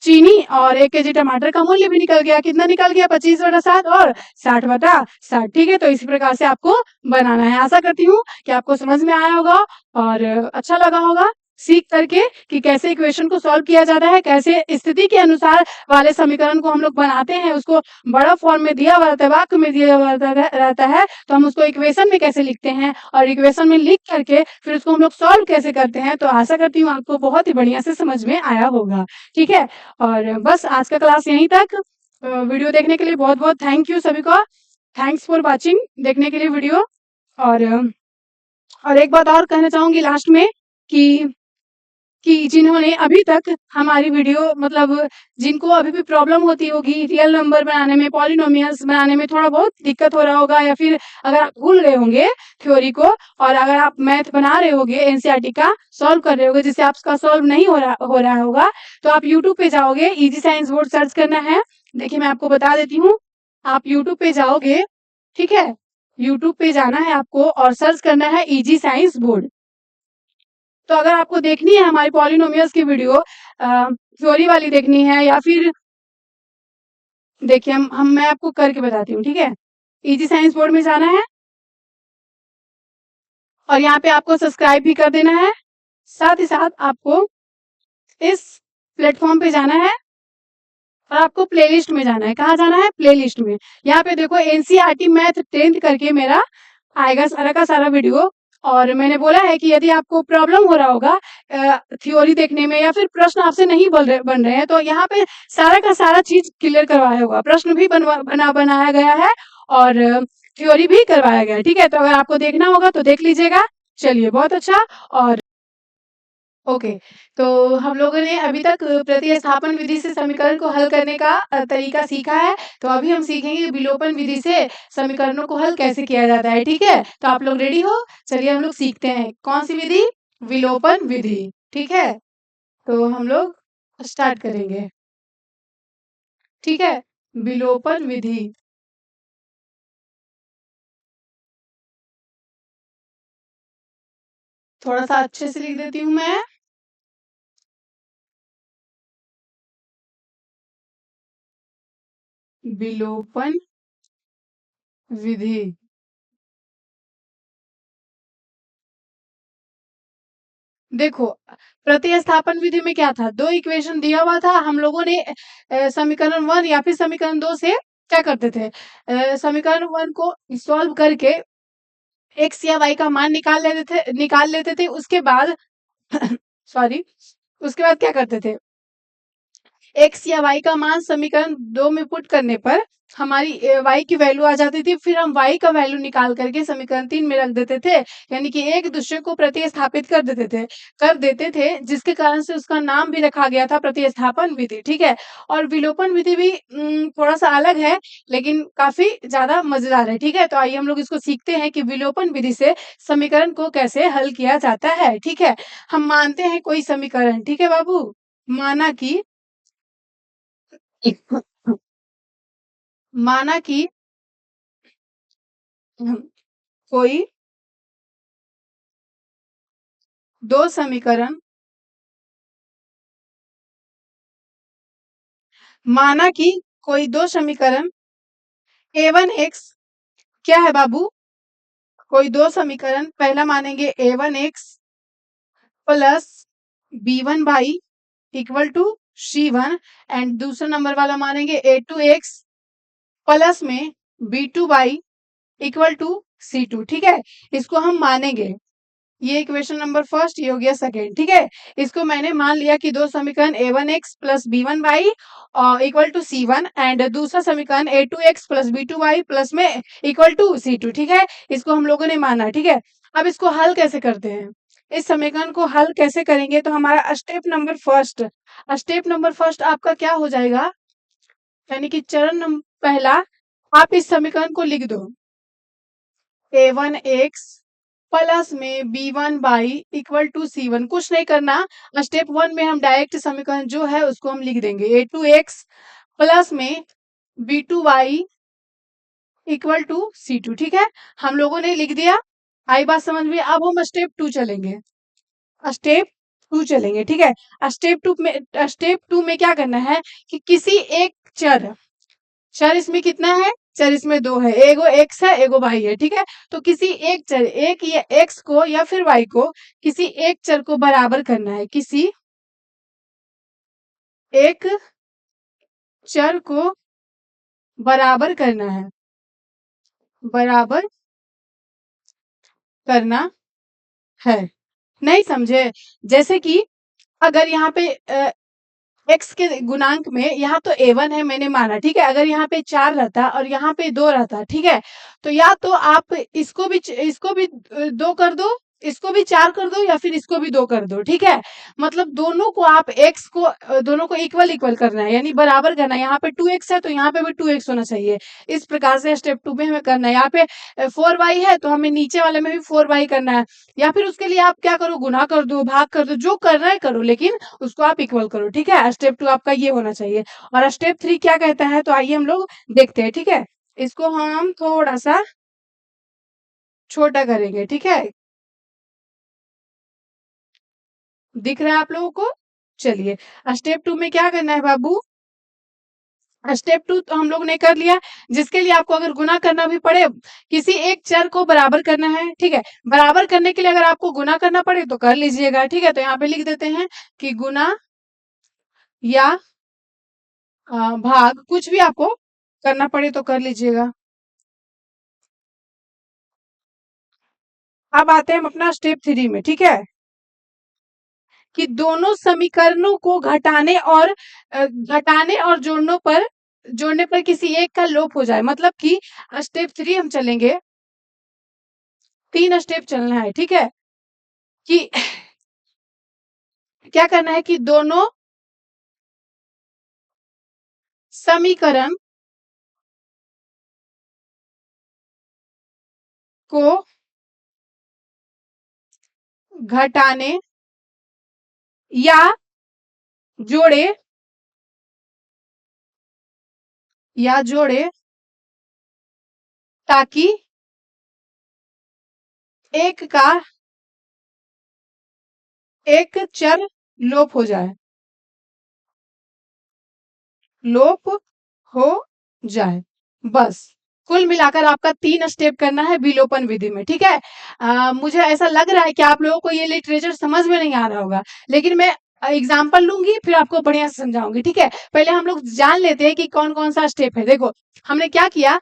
चीनी और 1 केजी टमाटर का मूल्य भी निकल गया। कितना निकल गया, 25 बटा 7 और 60 बटा 60। ठीक है, तो इसी प्रकार से आपको बनाना है। आशा करती हूँ कि आपको समझ में आया होगा और अच्छा लगा होगा सीख करके कि कैसे इक्वेशन को सॉल्व किया जाता है, कैसे स्थिति के अनुसार वाले समीकरण को हम लोग बनाते हैं, उसको बड़ा फॉर्म में दिया हुआ रहता है, वाक्य में दिया हुआ रहता है तो हम उसको इक्वेशन में कैसे लिखते हैं और इक्वेशन में लिख करके फिर उसको हम लोग सॉल्व कैसे करते हैं। तो आशा करती हूँ आपको बहुत ही बढ़िया से समझ में आया होगा। ठीक है, और बस आज का क्लास यहीं तक। वीडियो देखने के लिए बहुत बहुत थैंक यू सभी को, थैंक्स फॉर वाचिंग, देखने के लिए वीडियो। और एक बात और कहना चाहूंगी लास्ट में कि जिन्होंने अभी तक हमारी वीडियो मतलब जिनको अभी भी प्रॉब्लम होती होगी रियल नंबर बनाने में, पॉलिनोमियल्स बनाने में थोड़ा बहुत दिक्कत हो रहा होगा, या फिर अगर आप भूल गए होंगे थ्योरी को और अगर आप मैथ बना रहे होंगे एनसीईआरटी का सॉल्व कर रहे होगे जिससे आपका सॉल्व नहीं हो रहा होगा, तो आप यूट्यूब पे जाओगे, इजी साइंस बोर्ड सर्च करना है। देखिए मैं आपको बता देती हूँ, आप यूट्यूब पे जाओगे, ठीक है, यूट्यूब पे जाना है आपको और सर्च करना है इजी साइंस बोर्ड। तो अगर आपको देखनी है हमारी पॉलिनोमियल्स की वीडियो, थ्योरी वाली देखनी है या फिर देखिए हम मैं आपको करके बताती हूँ। ठीक है, इजी साइंस बोर्ड में जाना है और यहाँ पे आपको सब्सक्राइब भी कर देना है। साथ ही साथ आपको इस प्लेटफॉर्म पे जाना है और आपको प्लेलिस्ट में जाना है। कहाँ जाना है, प्लेलिस्ट में। यहाँ पे देखो एनसीईआरटी मैथ 10th करके मेरा आएगा सारा का सारा वीडियो। और मैंने बोला है कि यदि आपको प्रॉब्लम हो रहा होगा थ्योरी देखने में या फिर प्रश्न आपसे नहीं बन रहे हैं तो यहाँ पे सारा का सारा चीज क्लियर करवाया होगा, प्रश्न भी बनाया गया है और थ्योरी भी करवाया गया है। ठीक है, तो अगर आपको देखना होगा तो देख लीजिएगा। चलिए बहुत अच्छा। और ओके, तो हम लोगों ने अभी तक प्रतिस्थापन विधि से समीकरण को हल करने का तरीका सीखा है। तो अभी हम सीखेंगे विलोपन विधि से समीकरणों को हल कैसे किया जाता है। ठीक है, तो आप लोग रेडी हो, चलिए हम लोग सीखते हैं। कौन सी विधि, विलोपन विधि। ठीक है, तो हम लोग स्टार्ट करेंगे। ठीक है, विलोपन विधि। थोड़ा सा अच्छे से लिख देती हूँ मैं। विलोपन विधि। देखो प्रतिस्थापन विधि में क्या था, दो इक्वेशन दिया हुआ था, हम लोगों ने समीकरण 1 या फिर समीकरण 2 से क्या करते थे, समीकरण 1 को सॉल्व करके x या y का मान निकाल लेते थे। उसके बाद सॉरी, उसके बाद क्या करते थे, एक्स या वाई का मान समीकरण 2 में पुट करने पर हमारी y की वैल्यू आ जाती थी, फिर हम y का वैल्यू निकाल करके समीकरण 3 में रख देते थे, यानी कि एक दूसरे को प्रतिस्थापित कर देते थे, जिसके कारण से उसका नाम भी रखा गया था प्रतिस्थापन विधि। ठीक है, और विलोपन विधि भी थोड़ा सा अलग है, लेकिन काफी ज्यादा मजेदार है। ठीक है, तो आइए हम लोग इसको सीखते हैं कि विलोपन विधि से समीकरण को कैसे हल किया जाता है। ठीक है, हम मानते हैं कोई समीकरण, ठीक है बाबू, माना कि माना कि कोई दो समीकरण माना कि कोई दो समीकरण a1x, क्या है बाबू, कोई दो समीकरण, पहला मानेंगे a1x plus b1y equal to c1, and दूसरा नंबर वाला मानेंगे a2x प्लस में b2y इक्वल टू c2। ठीक है, इसको हम मानेंगे, ये इक्वेशन नंबर फर्स्ट, ये हो गया सेकेंड। ठीक है, इसको मैंने मान लिया कि दो समीकरण a1x plus b1y equal to c1, and दूसरा समीकरण a2x प्लस b2y प्लस में इक्वल टू c2। ठीक है, इसको हम लोगों ने माना। ठीक है, अब इसको हल कैसे करते हैं, इस समीकरण को हल कैसे करेंगे, तो हमारा स्टेप नंबर फर्स्ट आपका क्या हो जाएगा, यानी कि चरण नंबर पहला, आप इस समीकरण को लिख दो, a1x प्लस में b1y इक्वल टू c1। कुछ नहीं करना, स्टेप 1 में हम डायरेक्ट समीकरण जो है उसको हम लिख देंगे, a2x प्लस में b2y इक्वल टू c2। ठीक है, हम लोगों ने लिख दिया, आई बात समझ में। अब हम स्टेप 2 चलेंगे। ठीक है, स्टेप 2 में क्या करना है कि किसी एक चर इसमें कितना है, चर इसमें दो है, एगो एक्स है एगो वाई है। ठीक है, तो किसी एक चर, एक या एक्स को या फिर वाई को, किसी एक चर को बराबर करना है, किसी एक चर को बराबर करना है, बराबर करना है, नहीं समझे, जैसे कि अगर यहाँ पे एक्स के गुणांक में यहाँ तो a1 है मैंने माना। ठीक है, अगर यहाँ पे 4 रहता और यहाँ पे 2 रहता, ठीक है, तो या तो आप इसको भी 2 कर दो, इसको भी 4 कर दो, या फिर इसको भी 2 कर दो। ठीक है, मतलब दोनों को आप दोनों को इक्वल इक्वल करना है, यानी बराबर करना है। यहाँ पे 2x है तो यहाँ पे भी 2x होना चाहिए। इस प्रकार से स्टेप 2 में हमें करना है। यहाँ पे 4y है तो हमें नीचे वाले में भी 4y करना है, या फिर उसके लिए आप क्या करो, गुना कर दो, भाग कर दो, जो करना है करो, लेकिन उसको आप इक्वल करो। ठीक है, स्टेप 2 आपका ये होना चाहिए। और स्टेप 3 क्या कहता है, तो आइए हम लोग देखते हैं। ठीक है, इसको हम थोड़ा सा छोटा करेंगे। ठीक है, दिख रहा है आप लोगों को, चलिए स्टेप 2 में क्या करना है बाबू, स्टेप 2 तो हम लोग ने कर लिया, जिसके लिए आपको अगर गुना करना भी पड़े, किसी एक चर को बराबर करना है। ठीक है, बराबर करने के लिए अगर आपको गुना करना पड़े तो कर लीजिएगा। ठीक है, तो यहाँ पे लिख देते हैं कि गुना या भाग, कुछ भी आपको करना पड़े तो कर लीजिएगा। अब आते हैं हम अपना स्टेप 3 में। ठीक है, कि दोनों समीकरणों को घटाने और जोड़ने पर किसी एक का लोप हो जाए, मतलब कि स्टेप 3 हम चलेंगे, 3 स्टेप चलना है। ठीक है, कि क्या करना है कि दोनों समीकरण को घटाने या जोड़े ताकि एक चर लोप हो जाए, बस। कुल मिलाकर आपका 3 स्टेप करना है विलोपन विधि में। ठीक है, मुझे ऐसा लग रहा है कि आप लोगों को ये लिटरेचर समझ में नहीं आ रहा होगा, लेकिन मैं एग्जाम्पल लूंगी फिर आपको बढ़िया से समझाऊंगी। ठीक है, पहले हम लोग जान लेते हैं कि कौन कौन सा स्टेप है। देखो हमने क्या किया,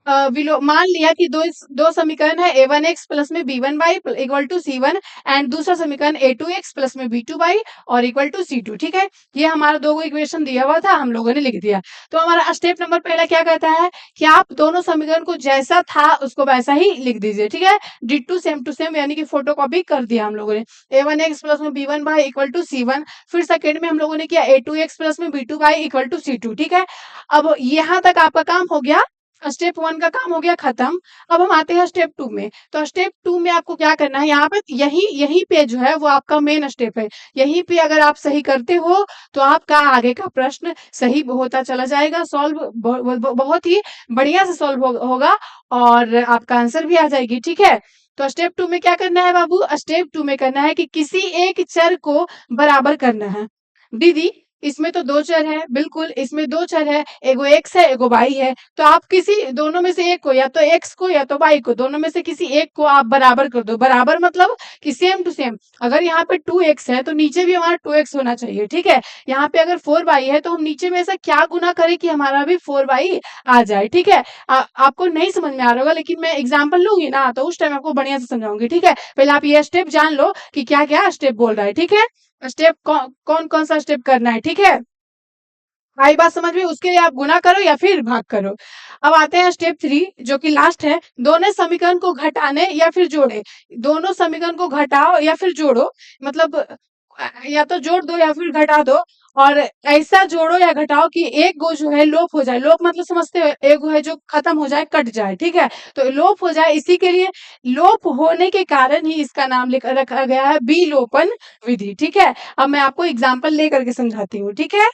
मान लिया कि दो समीकरण है a1x प्लस में b1y equal to c1 and दूसरा समीकरण a2x प्लस में b2y और इक्वल टू c2। ठीक है, ये हमारा दो इक्वेशन दिया हुआ था, हम लोगों ने लिख दिया। तो हमारा स्टेप नंबर पहला क्या कहता है कि आप दोनों समीकरण को जैसा था उसको वैसा ही लिख दीजिए। ठीक है, डिट्टू सेम टू सेम यानी कि फोटो कॉपी कर दिया हम लोगों ने। a1x प्लस में b1y इक्वल टू c1, फिर सेकेंड में हम लोगों ने किया a2x प्लस में b2y इक्वल टू c2। ठीक है, अब यहाँ तक आपका काम हो गया, स्टेप 1 का काम हो गया खत्म। अब हम आते हैं स्टेप 2 में। तो स्टेप 2 में आपको क्या करना है, यहाँ पे यही यही पे जो है वो आपका मेन स्टेप है। यहीं पे अगर आप सही करते हो तो आपका आगे का प्रश्न सही होता चला जाएगा, सॉल्व बहुत ही बढ़िया से सॉल्व होगा और आपका आंसर भी आ जाएगी। ठीक है, तो स्टेप 2 में क्या करना है बाबू, स्टेप 2 में करना है कि किसी एक चर को बराबर करना है। दीदी इसमें तो दो चर है, बिल्कुल इसमें दो चर है, एगो एक्स है एगो वाई है। तो आप किसी दोनों में से एक को, या तो एक्स को या तो वाई को, दोनों में से किसी एक को आप बराबर कर दो। बराबर मतलब कि सेम टू सेम। अगर यहाँ पे 2x है तो नीचे भी हमारा 2x होना चाहिए। ठीक है, यहाँ पे अगर 4y है तो हम नीचे में ऐसा क्या गुना करें कि हमारा भी 4y आ जाए। ठीक है, आपको नहीं समझ में आ रहा होगा, लेकिन मैं एग्जाम्पल लूंगी ना तो उस टाइम आपको बढ़िया से समझाऊंगी। ठीक है, पहले आप ये स्टेप जान लो कि क्या क्या स्टेप बोल रहा है। ठीक है, स्टेप कौन कौन सा स्टेप करना है। ठीक है, आई बात समझ में, उसके लिए आप गुना करो या फिर भाग करो। अब आते हैं स्टेप 3 जो कि लास्ट है, दोनों समीकरण को घटाने या फिर जोड़े। दोनों समीकरण को घटाओ या फिर जोड़ो, मतलब या तो जोड़ दो या फिर घटा दो। और ऐसा जोड़ो या घटाओ कि एक गो जो है लोप हो जाए। लोप मतलब समझते हो, एक गो है जो खत्म हो जाए, कट जाए। ठीक है, तो लोप हो जाए, इसी के लिए लोप होने के कारण ही इसका नाम रखा गया है विलोपन विधि। ठीक है, अब मैं आपको एग्जाम्पल लेकर के समझाती हूँ। ठीक है,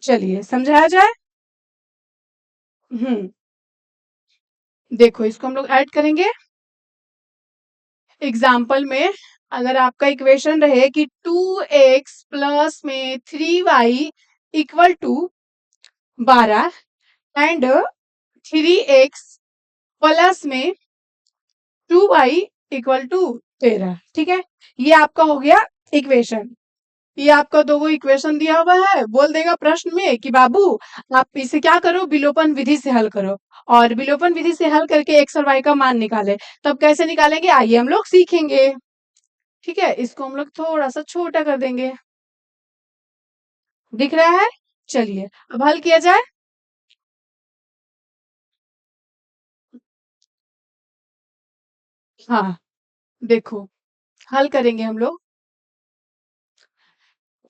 चलिए समझाया जाए। हम्म, देखो इसको हम लोग ऐड करेंगे एग्जाम्पल में। अगर आपका इक्वेशन रहे कि 2x प्लस में 3y equal to 12 and 3x plus में 2y इक्वल टू 13। ठीक है, ये आपका हो गया इक्वेशन। ये आपका दो इक्वेशन दिया हुआ है, बोल देगा प्रश्न में कि बाबू आप इसे क्या करो, विलोपन विधि से हल करो। और विलोपन विधि से हल करके एक्स और वाई का मान निकाले। तब कैसे निकालेंगे आइए हम लोग सीखेंगे। ठीक है, इसको हम लोग थोड़ा सा छोटा कर देंगे, दिख रहा है। चलिए अब हल किया जाए। हाँ, देखो हल करेंगे हम लोग।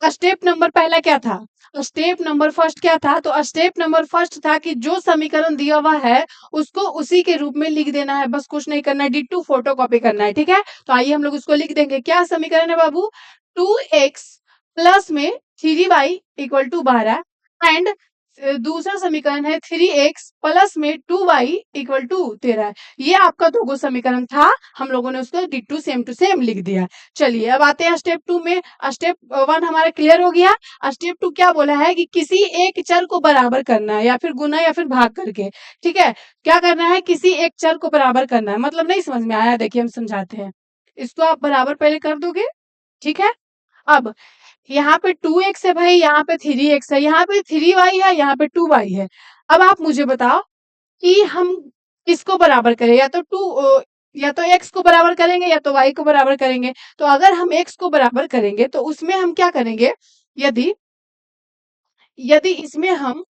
स्टेप नंबर पहला क्या था, स्टेप नंबर फर्स्ट क्या था, तो स्टेप नंबर फर्स्ट था कि जो समीकरण दिया हुआ है उसको उसी के रूप में लिख देना है, बस कुछ नहीं करना है, डिट्टू फोटो कॉपी करना है। ठीक है, तो आइए हम लोग उसको लिख देंगे। क्या समीकरण है बाबू, 2x प्लस में 3y इक्वल टू 12 एंड दूसरा समीकरण है 3x प्लस में 2y इक्वल टू 13। ये आपका दो समीकरण था, हम लोगों ने उसको डिट्टू सेम टू सेम लिख दिया। चलिए अब आते हैं स्टेप 2 में। स्टेप 1 हमारा क्लियर हो गया। स्टेप 2 क्या बोला है कि किसी एक चर को बराबर करना है, या फिर गुना या फिर भाग करके। ठीक है, क्या करना है, किसी एक चर को बराबर करना है। मतलब नहीं समझ में आया, देखिए हम समझाते हैं। इसको आप बराबर पहले कर दोगे। ठीक है, अब यहाँ पे 2x है भाई, यहाँ पे 3x है, यहाँ पे 3y है, यहाँ पे 2y है। अब आप मुझे बताओ कि हम किसको बराबर करें, या तो x को बराबर करेंगे या तो y को बराबर करेंगे। तो अगर हम x को बराबर करेंगे तो उसमें हम क्या करेंगे, यदि यदि इसमें हम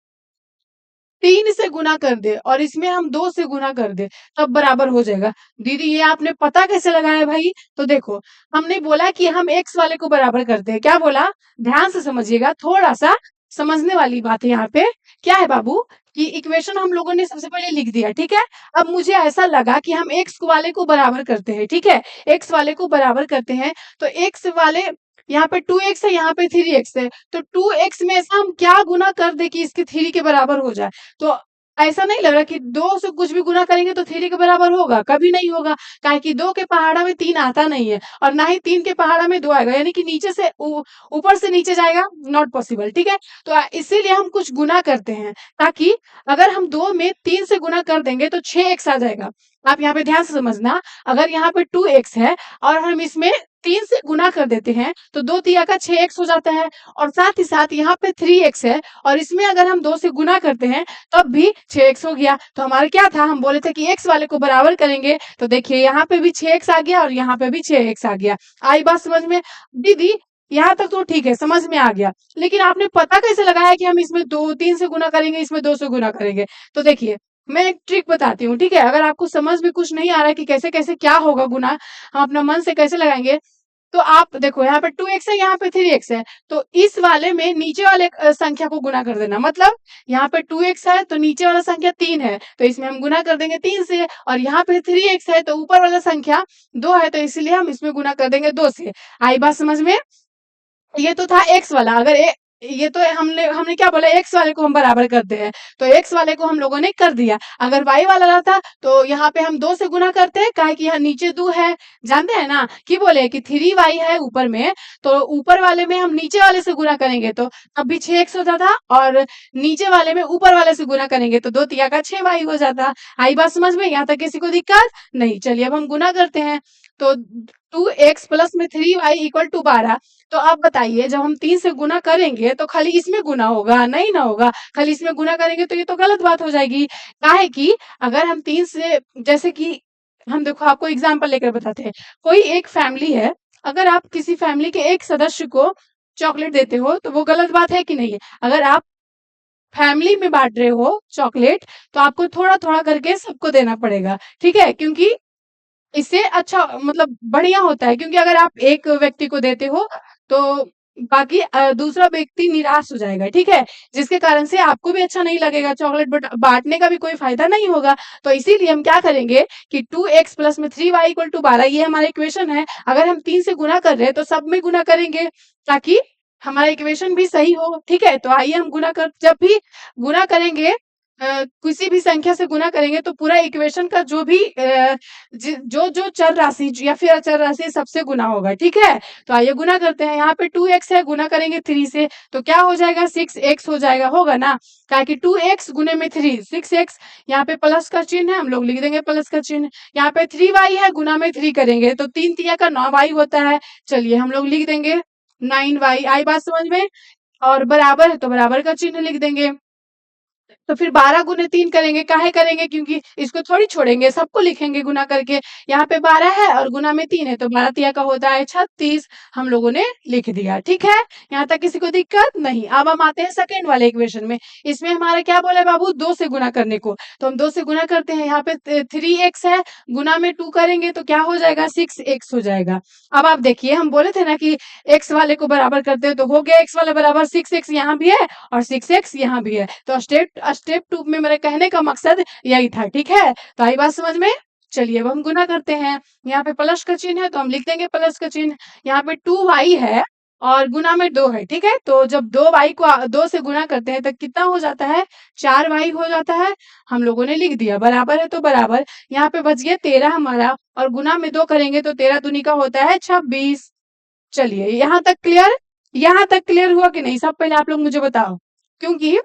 3 से गुना कर दे और इसमें हम 2 से गुना कर दे तब बराबर हो जाएगा। दीदी ये आपने पता कैसे लगाया भाई, तो देखो हमने बोला कि हम x वाले को बराबर करते हैं। क्या बोला, ध्यान से समझिएगा, थोड़ा सा समझने वाली बात है यहाँ पे। क्या है बाबू कि इक्वेशन हम लोगों ने सबसे पहले लिख दिया। ठीक है, अब मुझे ऐसा लगा कि हम x वाले को बराबर करते हैं। ठीक है, x वाले को बराबर करते हैं तो x वाले, यहाँ पे 2x है, यहाँ पे 3x है, तो 2x में ऐसा हम क्या गुना कर दे कि इसके 3 के बराबर हो जाए। तो ऐसा नहीं लग रहा कि 2 से कुछ भी गुना करेंगे तो 3 के बराबर होगा, कभी नहीं होगा। काहे कि 2 के पहाड़ा में 3 आता नहीं है और ना ही 3 के पहाड़ा में 2 आएगा, यानी कि नीचे से ऊपर से नीचे जाएगा, नॉट पॉसिबल। ठीक है, तो इसीलिए हम कुछ गुना करते हैं, ताकि अगर हम 2 में 3 से गुना कर देंगे तो 6x आ जाएगा। आप यहाँ पे ध्यान से समझना, अगर यहाँ पे 2x है और हम इसमें 3 से गुना कर देते हैं तो 2 तिया का 6x हो जाता है, और साथ ही साथ यहाँ पे 3x है और इसमें अगर हम 2 से गुना करते हैं तब भी 6x हो गया। तो हमारा क्या था, हम बोले थे कि x वाले को बराबर करेंगे, तो देखिए यहाँ पे भी 6x आ गया और यहाँ पे भी 6x आ गया। आई बात समझ में दीदी? यहाँ तक तो ठीक है, समझ में आ गया, लेकिन आपने पता कैसे लगाया कि हम इसमें 3 से गुना करेंगे, इसमें 2 से गुना करेंगे? तो देखिए मैं एक ट्रिक बताती हूँ, ठीक है? अगर आपको समझ में कुछ नहीं आ रहा है कि कैसे-कैसे क्या होगा गुना, हम अपना मन से कैसे लगाएँगे, तो आप देखो यहाँ पे 2x है, यहाँ पे 3x है, तो इस वाले में नीचे वाले संख्या को गुना कर देना। मतलब यहाँ पे 2x है तो नीचे वाला संख्या 3 है, तो इसमें हम गुना कर देंगे 3 से, और यहाँ पे 3x है तो ऊपर वाला संख्या 2 है, तो इसलिए हम इसमें गुना कर देंगे 2 से। आई बात समझ में? ये तो था x वाला। अगर ये तो हमने हमने क्या बोला, x वाले को हम बराबर करते हैं, तो x वाले को हम लोगों ने कर दिया। अगर y वाला रहता तो यहाँ पे हम 2 से गुना करते हैं, काहे कि यहाँ नीचे 2 है, जानते हैं ना कि बोले कि 3y है ऊपर में, तो ऊपर वाले में हम नीचे वाले से गुना करेंगे तो तब भी 6x होता था, और नीचे वाले में ऊपर वाले से गुना करेंगे तो 2 तिया का 6y हो जाता। आई बात समझ में? यहाँ तक किसी को दिक्कत नहीं? चलिए अब हम गुना करते हैं, तो 2x प्लस में 3y इक्वल टू 12। तो आप बताइए, जब हम 3 से गुना करेंगे तो खाली इसमें गुना होगा? नहीं ना होगा। खाली इसमें गुना करेंगे तो ये तो गलत बात हो जाएगी। काहे कि अगर हम 3 से, जैसे कि हम देखो आपको एग्जांपल लेकर बताते हैं। कोई एक फैमिली है, अगर आप किसी फैमिली के एक सदस्य को चॉकलेट देते हो तो वो गलत बात है कि नहीं है? अगर आप फैमिली में बांट रहे हो चॉकलेट, तो आपको थोड़ा-थोड़ा करके सबको देना पड़ेगा, ठीक है? क्योंकि इससे अच्छा मतलब बढ़िया होता है, क्योंकि अगर आप एक व्यक्ति को देते हो तो बाकी दूसरा व्यक्ति निराश हो जाएगा, ठीक है? जिसके कारण से आपको भी अच्छा नहीं लगेगा, चॉकलेट बट बाँटने का भी कोई फ़ायदा नहीं होगा। तो इसीलिए हम क्या करेंगे कि 2x प्लस में 3y इक्वल टू 12, ये हमारा इक्वेशन है। अगर हम 3 से गुना कर रहे हैं तो सब में गुना करेंगे, ताकि हमारा इक्वेशन भी सही हो, ठीक है? तो आइए हम जब भी गुना करेंगे, किसी भी संख्या से गुना करेंगे तो पूरा इक्वेशन का जो भी जो चर राशि या फिर अचर राशि सबसे गुना होगा, ठीक है? तो आइए गुना करते हैं। यहाँ पे 2x है, गुना करेंगे 3 से तो क्या हो जाएगा, 6x हो जाएगा, होगा ना? ताकि 2x गुने में 3 6x, यहाँ पे प्लस का चिन्ह है, हम लोग लिख देंगे प्लस का चिन्ह। यहाँ पे 3y है, गुना में 3 करेंगे तो 3 तिया का 9y होता है। चलिए हम लोग लिख देंगे 9y। आई बात समझ में? और बराबर है तो बराबर का चिन्ह लिख देंगे। तो फिर 12 गुने 3 करेंगे, काहे करेंगे? क्योंकि इसको थोड़ी छोड़ेंगे, सबको लिखेंगे गुना करके। यहाँ पे 12 है और गुना में 3 है तो 12 तिया का होता है 36, हम लोगों ने लिख दिया, ठीक है? यहाँ तक किसी को दिक्कत नहीं? अब हम आते हैं सेकंड वाले इक्वेशन में। इसमें हमारा क्या बोला है बाबू, 2 से गुना करने को, तो हम 2 से गुना करते हैं। यहाँ पे 3x है, गुना में 2 करेंगे तो क्या हो जाएगा, 6x हो जाएगा। अब आप देखिए, हम बोले थे ना कि x वाले को बराबर करते हैं, तो हो गया x वाला बराबर 6x, यहाँ भी है और 6x यहाँ भी है। तो स्टेप 2 में मेरे कहने का मकसद यही था, ठीक है? तो आई बात समझ में? चलिए अब हम गुना करते हैं। यहाँ पे प्लस का चिन्ह है तो हम लिख देंगे प्लस का चिन्ह। यहाँ पे 2y है और गुना में 2 है, ठीक है? तो जब 2y को 2 से गुना करते हैं तो कितना हो जाता है, 4y हो जाता है। हम लोगों ने लिख दिया, बराबर है तो बराबर। यहाँ पे बच गया 13 हमारा, और गुना में 2 करेंगे तो 13 दूनी का होता है 26। चलिए यहाँ तक क्लियर? यहाँ तक क्लियर हुआ कि नहीं? सब पहले आप लोग मुझे बताओ, क्योंकि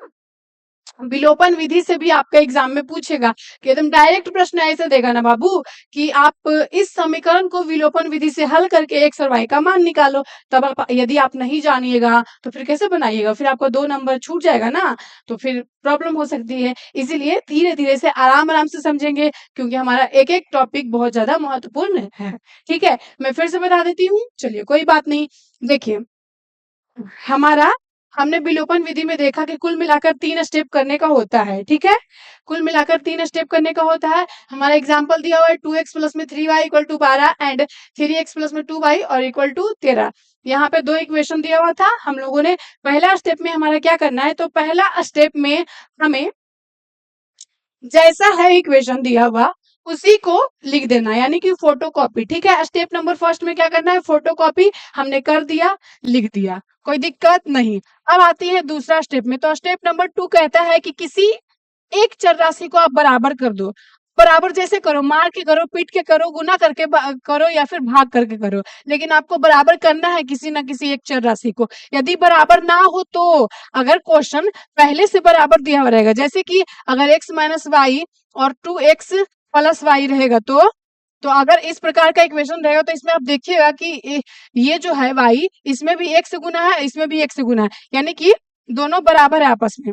विलोपन विधि से भी आपका एग्जाम में पूछेगा कि एकदम डायरेक्ट प्रश्न ऐसे देगा ना बाबू कि आप इस समीकरण को विलोपन विधि से हल करके x और y का मान निकालो। तब आप, यदि आप नहीं जानिएगा तो फिर कैसे बनाइएगा? फिर आपका 2 नंबर छूट जाएगा ना, तो फिर प्रॉब्लम हो सकती है। इसीलिए धीरे धीरे से आराम आराम से समझेंगे, क्योंकि हमारा एक एक टॉपिक बहुत ज्यादा महत्वपूर्ण है, ठीक है? मैं फिर से बता देती हूँ, चलिए कोई बात नहीं। देखिए हमारा, हमने विलोपन विधि में देखा कि कुल मिलाकर 3 स्टेप करने का होता है, ठीक है? कुल मिलाकर 3 स्टेप करने का होता है। हमारा एग्जांपल दिया हुआ है 2x प्लस में 3y equal to 12 and 3x plus में 2y और इक्वल टू 13। यहाँ पे 2 इक्वेशन दिया हुआ था। हम लोगों ने पहला स्टेप में हमारा क्या करना है, तो पहला स्टेप में हमें जैसा है इक्वेशन दिया हुआ उसी को लिख देना, यानी कि फोटोकॉपी, ठीक है? स्टेप नंबर फर्स्ट में क्या करना है, फोटोकॉपी हमने कर दिया, लिख दिया, कोई दिक्कत नहीं। अब आती है दूसरा स्टेप में, तो स्टेप नंबर 2 कहता है कि किसी एक चर राशि को आप बराबर कर दो। बराबर जैसे करो, मार के करो, पीट के करो, गुना करके करो या फिर भाग करके करो, लेकिन आपको बराबर करना है किसी ना किसी एक चर राशि को। यदि बराबर ना हो तो, अगर क्वेश्चन पहले से बराबर दिया हुआ रहेगा, जैसे कि अगर x माइनस वाई और 2x प्लस वाई रहेगा। तो अगर इस प्रकार का इक्वेशन रहेगा तो इसमें आप देखिएगा कि ये जो है वाई, इसमें भी एक से गुना है, इसमें भी एक से गुना है, यानी कि दोनों बराबर है आपस में।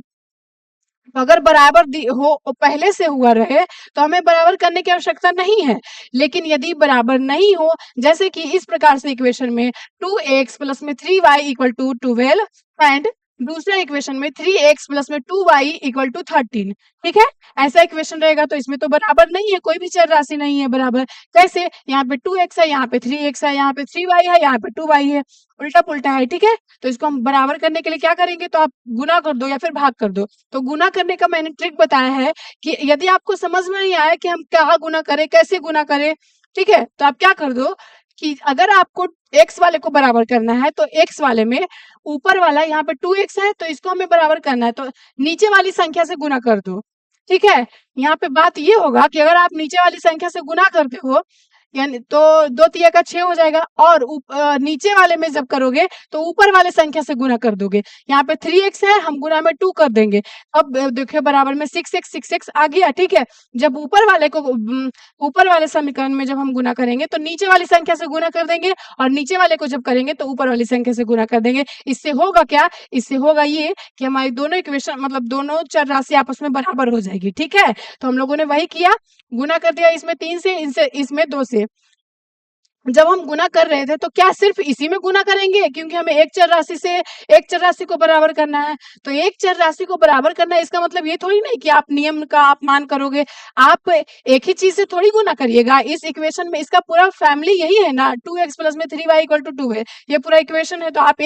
तो अगर बराबर हो पहले से हुआ रहे तो हमें बराबर करने की आवश्यकता नहीं है। लेकिन यदि बराबर नहीं हो, जैसे कि इस प्रकार से इक्वेशन में 2x प्लस में 3y इक्वल टू 12 एंड दूसरे इक्वेशन में 3x प्लस में 2y इक्वल टू 13, ठीक है। ऐसा इक्वेशन रहेगा तो इसमें तो बराबर नहीं है, कोई भी चर राशि नहीं है बराबर। कैसे? यहाँ पे 2x है, यहाँ पे 3x है, यहाँ पे 3y है, यहाँ पे 2y है, उल्टा पुल्टा है, ठीक है। तो इसको हम बराबर करने के लिए क्या करेंगे, तो आप गुना कर दो या फिर भाग कर दो। तो गुना करने का मैंने ट्रिक बताया है कि यदि आपको समझ में नहीं आया कि हम क्या गुना करें, कैसे गुना करें, ठीक है, तो आप क्या कर दो कि अगर आपको x वाले को बराबर करना है तो x वाले में ऊपर वाला यहाँ पे 2x है तो इसको हमें बराबर करना है, तो नीचे वाली संख्या से गुना कर दो, ठीक है। यहाँ पे बात ये होगा कि अगर आप नीचे वाली संख्या से गुना करते हो यानी तो 2 तिया का 6 हो जाएगा, और नीचे वाले में जब करोगे तो ऊपर वाले संख्या से गुना कर दोगे। यहाँ पे 3x है, हम गुना में 2 कर देंगे। अब देखिए बराबर में 6x आ गया, ठीक है। जब ऊपर वाले समीकरण में जब हम गुना करेंगे तो नीचे वाली संख्या से गुना कर देंगे, और नीचे वाले को जब करेंगे तो ऊपर वाली संख्या से गुना कर देंगे। इससे होगा क्या, इससे होगा ये कि हमारी दोनों इक्वेशन मतलब दोनों चर राशि आपस में बराबर हो जाएगी, ठीक है। तो हम लोगों ने वही किया, गुना कर दिया इसमें 3 से, इसमें 2 से। जब हम गुना कर रहे थे तो क्या सिर्फ इसी में गुना करेंगे, क्योंकि हमें एक चर राशि से एक चर राशि को बराबर करना है। तो एक चर राशि को बराबर करना है इसका मतलब ये थोड़ी नहीं कि आप नियम का अपमान करोगे, आप एक ही चीज से थोड़ी गुना करिएगा। इस इक्वेशन में इसका पूरा फैमिली यही है ना, 2x प्लस में 3y इक्वल टू 2 है, ये पूरा इक्वेशन है। तो आप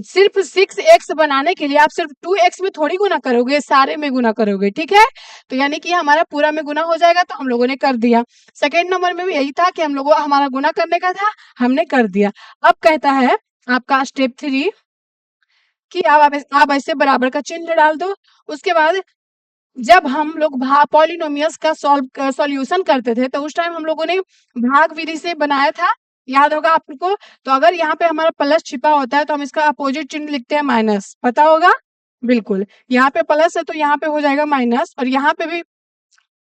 सिर्फ 6x बनाने के लिए आप सिर्फ 2x में थोड़ी गुना करोगे, सारे में गुना करोगे, ठीक है। तो यानी कि हमारा पूरा में गुना हो जाएगा, तो हम लोगों ने कर दिया। सेकेंड नंबर में भी यही था कि हम लोगों हमारा गुना करने का था, हमने कर दिया। अब कहता है आपका स्टेप 3 कि आप ऐसे बराबर का चिन्ह डाल दो। उसके बाद जब हम लोग पॉलिनोमियल्स का सॉल्यूशन करते थे तो उस टाइम हम लोगों ने भाग विधि से बनाया था, याद होगा आपको। तो अगर यहाँ पे हमारा प्लस छिपा होता है तो हम इसका अपोजिट चिन्ह लिखते हैं माइनस, पता होगा बिल्कुल। यहाँ पे प्लस है तो यहाँ पे हो जाएगा माइनस, और यहाँ पे भी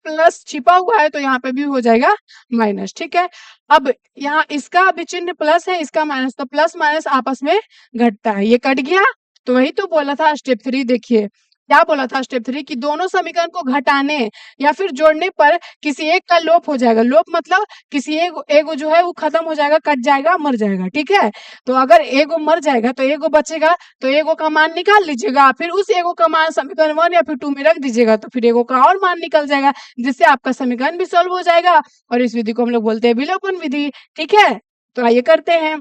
प्लस छिपा हुआ है तो यहाँ पे भी हो जाएगा माइनस, ठीक है। अब यहाँ इसका भी चिन्ह प्लस है, इसका माइनस, तो प्लस माइनस आपस में घटता है, ये कट गया। तो वही तो बोला था स्टेप 3, देखिए क्या बोला था स्टेप 3 कि दोनों समीकरण को घटाने या फिर जोड़ने पर किसी एक का लोप हो जाएगा। लोप मतलब किसी एगो जो है वो खत्म हो जाएगा, कट जाएगा, मर जाएगा, ठीक है। तो अगर एगो मर जाएगा तो एगो बचेगा, तो एगो का मान निकाल लीजिएगा, फिर उस एगो का मान समीकरण 1 या फिर 2 में रख दीजिएगा, तो फिर एगो का और मान निकल जाएगा, जिससे आपका समीकरण भी सॉल्व हो जाएगा। और इस विधि को हम लोग बोलते हैं विलोपन विधि, ठीक है। तो आइए करते हैं।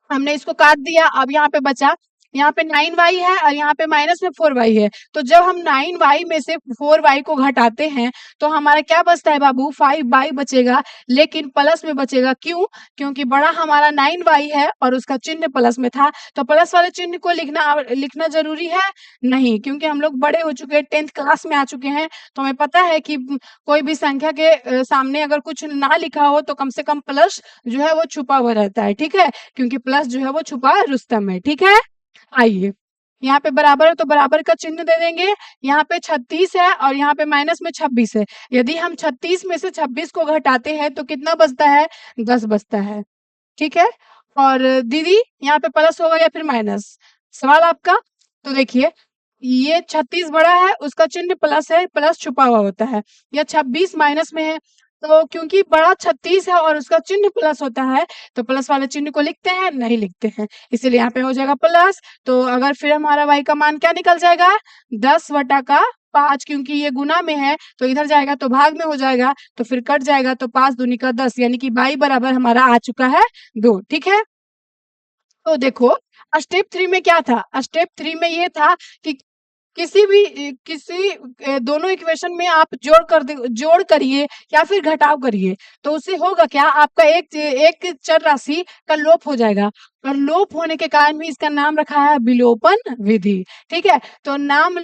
हमने इसको काट दिया, अब यहाँ पे बचा, यहाँ पे 9y है और यहाँ पे माइनस में 4y है। तो जब हम 9y में से 4y को घटाते हैं तो हमारा क्या बचता है बाबू, 5y बचेगा, लेकिन प्लस में बचेगा। क्यों? क्योंकि बड़ा हमारा 9y है और उसका चिन्ह प्लस में था, तो प्लस वाले चिन्ह को लिखना जरूरी है नहीं, क्योंकि हम लोग बड़े हो चुके हैं, 10th क्लास में आ चुके हैं, तो हमें पता है कि कोई भी संख्या के सामने अगर कुछ ना लिखा हो तो कम से कम प्लस जो है वो छुपा हुआ रहता है, ठीक है, क्योंकि प्लस जो है वो छुपा रुस्तम है, ठीक है। आइए यहाँ पे बराबर है तो बराबर का चिन्ह दे देंगे। यहाँ पे 36 है और यहाँ पे माइनस में 26 है। यदि हम 36 में से 26 को घटाते हैं तो कितना बचता है, 10 बचता है, ठीक है। और दीदी यहाँ पे प्लस होगा या फिर माइनस, सवाल आपका। तो देखिए ये 36 बड़ा है, उसका चिन्ह प्लस है, प्लस छुपा हुआ होता है, या 26 माइनस में है, तो क्योंकि बड़ा 36 है और उसका चिन्ह प्लस होता है तो प्लस वाले चिन्ह को लिखते हैं, नहीं लिखते हैं, इसीलिए यहाँ पे हो जाएगा प्लस। तो अगर फिर हमारा y का मान क्या निकल जाएगा, 10/5, क्योंकि ये गुना में है तो इधर जाएगा तो भाग में हो जाएगा, तो फिर कट जाएगा, तो 5 दूनी का 10, यानी कि y बराबर हमारा आ चुका है 2, ठीक है। तो देखो स्टेप 3 में क्या था, स्टेप 3 में ये था कि किसी दोनों इक्वेशन में आप जोड़ करिए या फिर घटाव करिए, तो उससे होगा क्या, आपका एक चर राशि का लोप हो जाएगा, और लोप होने के कारण भी इसका नाम रखा है विलोपन विधि, ठीक है। तो नाम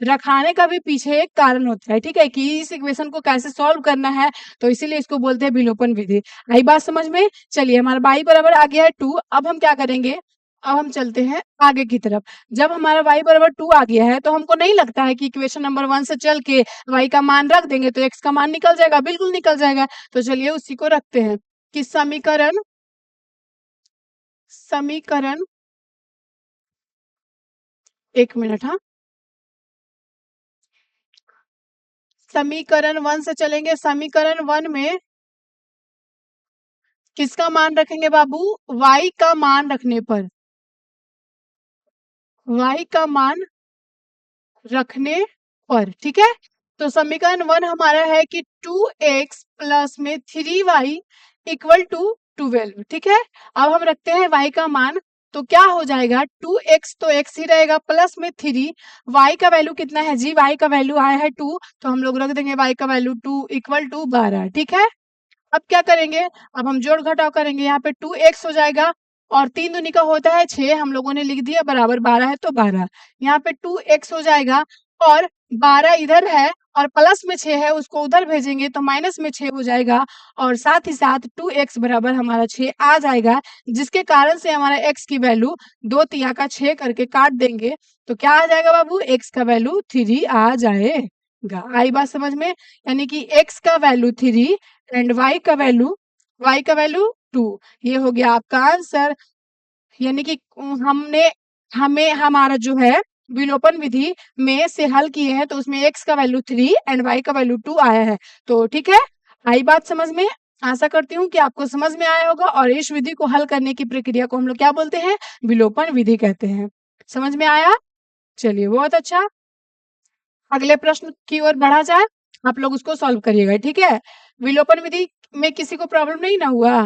रखाने का भी पीछे एक कारण होता है, ठीक है, कि इस इक्वेशन को कैसे सॉल्व करना है, तो इसीलिए इसको बोलते हैं विलोपन विधि। आई बात समझ में। चलिए हमारा y बराबर आ गया है 2। अब हम क्या करेंगे, अब हम चलते हैं आगे की तरफ। जब हमारा y बराबर 2 आ गया है तो हमको नहीं लगता है कि इक्वेशन नंबर 1 से चल के y का मान रख देंगे तो x का मान निकल जाएगा, बिल्कुल निकल जाएगा। तो चलिए उसी को रखते हैं कि समीकरण समीकरण 1 मिनट, हाँ। समीकरण 1 से चलेंगे। समीकरण 1 में किसका मान रखेंगे बाबू? y का मान रखने पर, y का मान रखने पर, ठीक है। तो समीकरण 1 हमारा है कि 2x प्लस में 3y इक्वल टू 12, ठीक है। अब हम रखते हैं y का मान, तो क्या हो जाएगा? 2x तो x ही रहेगा प्लस में 3, y का वैल्यू कितना है जी? y का वैल्यू आया है 2, तो हम लोग रख देंगे y का वैल्यू 2 इक्वल टू 12, ठीक है। अब क्या करेंगे? अब हम जोड़ घटाव करेंगे। यहाँ पे 2x हो जाएगा और 3 दूनी का होता है 6, हम लोगों ने लिख दिया, बराबर 12 है तो 12। यहाँ पे 2x हो जाएगा और 12 इधर है और प्लस में 6 है, उसको उधर भेजेंगे तो माइनस में 6 हो जाएगा और साथ ही साथ 2x बराबर हमारा 6 आ जाएगा, जिसके कारण से हमारा x की वैल्यू 2 तिया का 6 करके काट देंगे तो क्या आ जाएगा बाबू? x का वैल्यू 3 आ जाएगा। आई बात समझ में? यानी कि x का वैल्यू 3 एंड y का वैल्यू 2। ये हो गया आपका आंसर। यानी कि हमने हमें हमारा जो है विलोपन विधि में से हल किए हैं तो उसमें x का वैल्यू 3 एंड y का वैल्यू 2 आया है। तो ठीक है, आई बात समझ में? आशा करती हूँ कि आपको समझ में आया होगा और इस विधि को हल करने की प्रक्रिया को हम लोग क्या बोलते हैं? विलोपन विधि कहते हैं। समझ में आया? चलिए बहुत अच्छा। अगले प्रश्न की ओर बढ़ा जाए, आप लोग उसको सॉल्व करिएगा, ठीक है। विलोपन विधि में किसी को प्रॉब्लम नहीं ना हुआ?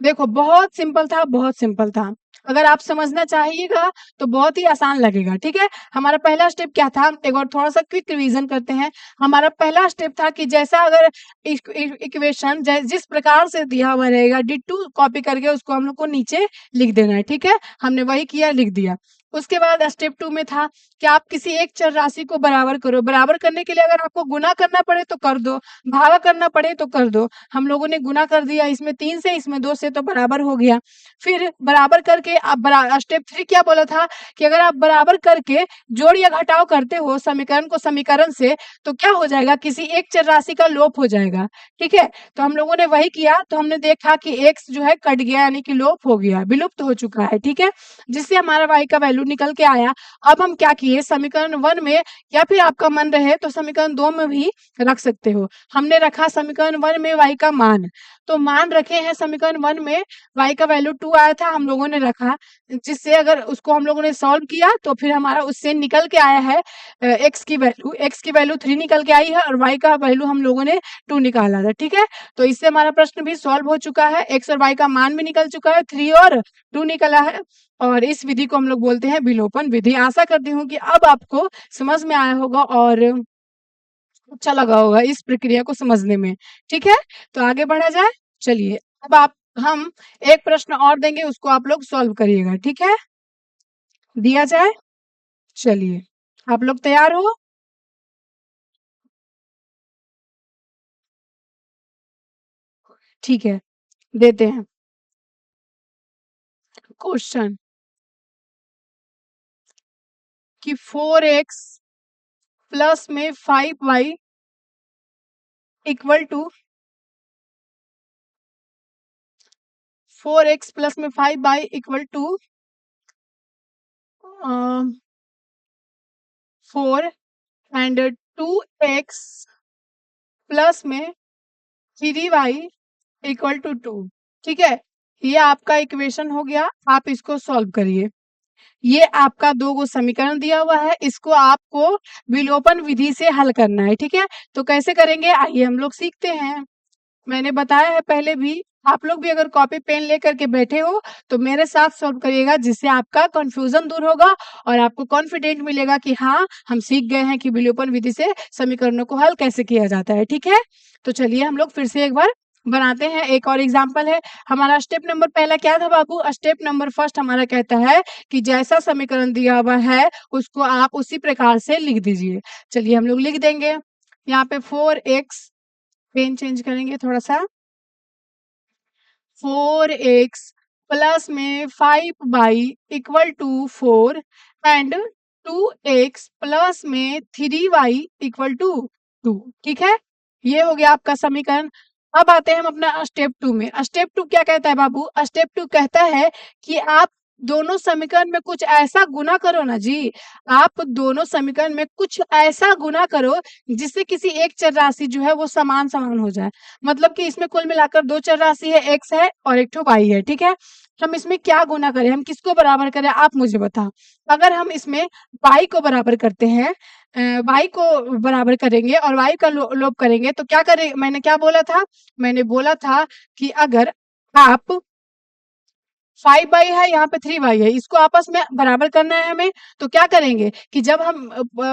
देखो बहुत सिंपल था, बहुत सिंपल था। अगर आप समझना चाहिएगा तो बहुत ही आसान लगेगा, ठीक है। हमारा पहला स्टेप क्या था? एक बार थोड़ा सा क्विक रिवीजन करते हैं। हमारा पहला स्टेप था कि जैसा अगर इक्वेशन जिस प्रकार से दिया हुआ रहेगा डिट्टू कॉपी करके उसको हम लोग को नीचे लिख देना है, ठीक है। हमने वही किया, लिख दिया। उसके बाद स्टेप 2 में था कि आप किसी एक चर राशि को बराबर करो। बराबर करने के लिए अगर आपको गुना करना पड़े तो कर दो, भागा करना पड़े तो कर दो। हम लोगों ने गुना कर दिया, इसमें 3 से इसमें 2 से, तो बराबर हो गया। फिर बराबर करके आप स्टेप 3 क्या बोला था कि अगर आप बराबर करके जोड़ या घटाव करते हो समीकरण को समीकरण से तो क्या हो जाएगा? किसी एक चर राशि का लोप हो जाएगा, ठीक है। तो हम लोगों ने वही किया, तो हमने देखा कि x जो है कट गया, यानी कि लोप हो गया, विलुप्त हो चुका है, ठीक है, जिससे हमारा y का वैल्यू निकल के आया। अब हम क्या किए? समीकरण 1 में या फिर आपका मन रहे तो समीकरण 2 में भी रख सकते हो। हमने रखा समीकरण 1 में y का मान, तो मान रखे हैं समीकरण 1 में y का वैल्यू 2 आया था, हम लोगों ने रखा, जिससे अगर उसको हम लोगों ने सॉल्व किया तो फिर हमारा उससे निकल के आया है x की वैल्यू 3 निकल के आई है और y का वैल्यू हम लोगों ने 2 निकाला था, ठीक है। तो इससे हमारा प्रश्न भी सॉल्व हो चुका है, x और y का मान भी निकल चुका है, 3 और 2 निकला है और इस विधि को हम लोग बोलते हैं विलोपन विधि। आशा करती हूँ कि अब आपको समझ में आया होगा और अच्छा लगा होगा इस प्रक्रिया को समझने में, ठीक है। तो आगे बढ़ा जाए। चलिए अब आप हम एक प्रश्न और देंगे, उसको आप लोग सॉल्व करिएगा, ठीक है। दिया जाए। चलिए आप लोग तैयार हो? ठीक है, देते हैं क्वेश्चन कि 4x प्लस में 5y equal to 4x plus में 5y equal to 4 and 2x plus में 3y इक्वल टू 2, ठीक है। ये आपका इक्वेशन हो गया, आप इसको सॉल्व करिए। ये आपका 2 गो समीकरण दिया हुआ है, इसको आपको विलोपन विधि से हल करना है, ठीक है। तो कैसे करेंगे आइए हम लोग सीखते हैं। मैंने बताया है पहले भी, आप लोग भी अगर कॉपी पेन लेकर के बैठे हो तो मेरे साथ सॉल्व करिएगा, जिससे आपका कंफ्यूजन दूर होगा और आपको कॉन्फिडेंट मिलेगा कि हाँ हम सीख गए हैं कि विलोपन विधि से समीकरणों को हल कैसे किया जाता है, ठीक है। तो चलिए हम लोग फिर से एक बार बनाते हैं। एक और एग्जाम्पल है। हमारा स्टेप नंबर पहला क्या था बाबू? स्टेप नंबर फर्स्ट हमारा कहता है कि जैसा समीकरण दिया हुआ है उसको आप उसी प्रकार से लिख दीजिए। चलिए हम लोग लिख देंगे। यहाँ पे 4x, पेन चेंज करेंगे थोड़ा सा, 4x प्लस में 5y = 4 एंड 2x प्लस में 3y = 2। ठीक है, ये हो गया आपका समीकरण। अब आते हैं हम अपना स्टेप 2 में। स्टेप 2 क्या कहता है बाबू? स्टेप 2 कहता है कि आप दोनों समीकरण में कुछ ऐसा गुना करो ना जी, आप दोनों समीकरण में कुछ ऐसा गुना करो जिससे किसी एक चर राशि जो है वो समान समान हो जाए। मतलब कि इसमें कुल मिलाकर दो चर राशि है, x है और एक ठो y है। ठीक है, हम इसमें क्या गुना करें, हम किसको बराबर करें, आप मुझे बताओ। अगर हम इसमें y को बराबर करते हैं, y को बराबर करेंगे और y का लोप करेंगे तो क्या करें, मैंने क्या बोला था? मैंने बोला था कि अगर आप 5y है, यहाँ पे 3y है, इसको आपस में बराबर करना है हमें, तो क्या करेंगे कि जब हम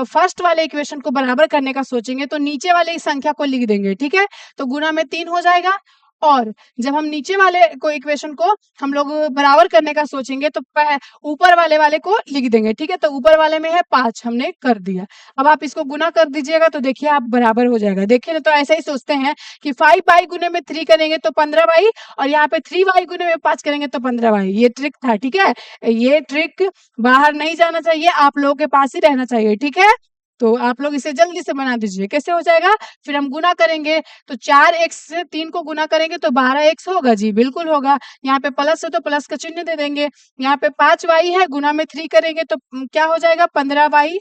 फर्स्ट वाले इक्वेशन को बराबर करने का सोचेंगे तो नीचे वाले संख्या को लिख देंगे। ठीक है, तो गुना में 3 हो जाएगा। और जब हम नीचे वाले को इक्वेशन को हम लोग बराबर करने का सोचेंगे तो ऊपर वाले को लिख देंगे। ठीक है, तो ऊपर वाले में है 5, हमने कर दिया। अब आप इसको गुना कर दीजिएगा तो देखिए आप बराबर हो जाएगा। देखिए ना, तो ऐसे ही सोचते हैं कि 5y गुने में 3 करेंगे तो 15y और यहाँ पे 3y गुने में 5 करेंगे तो 15y। ये ट्रिक था। ठीक है, ये ट्रिक बाहर नहीं जाना चाहिए, आप लोगों के पास ही रहना चाहिए। ठीक है, तो आप लोग इसे जल्दी से बना दीजिए। कैसे हो जाएगा? फिर हम गुना करेंगे तो 4x से 3 को गुना करेंगे तो 12x होगा जी, बिल्कुल होगा। यहाँ पे प्लस है तो प्लस का चिन्ह दे देंगे। यहाँ पे 5y है, गुना में 3 करेंगे तो क्या हो जाएगा? 15y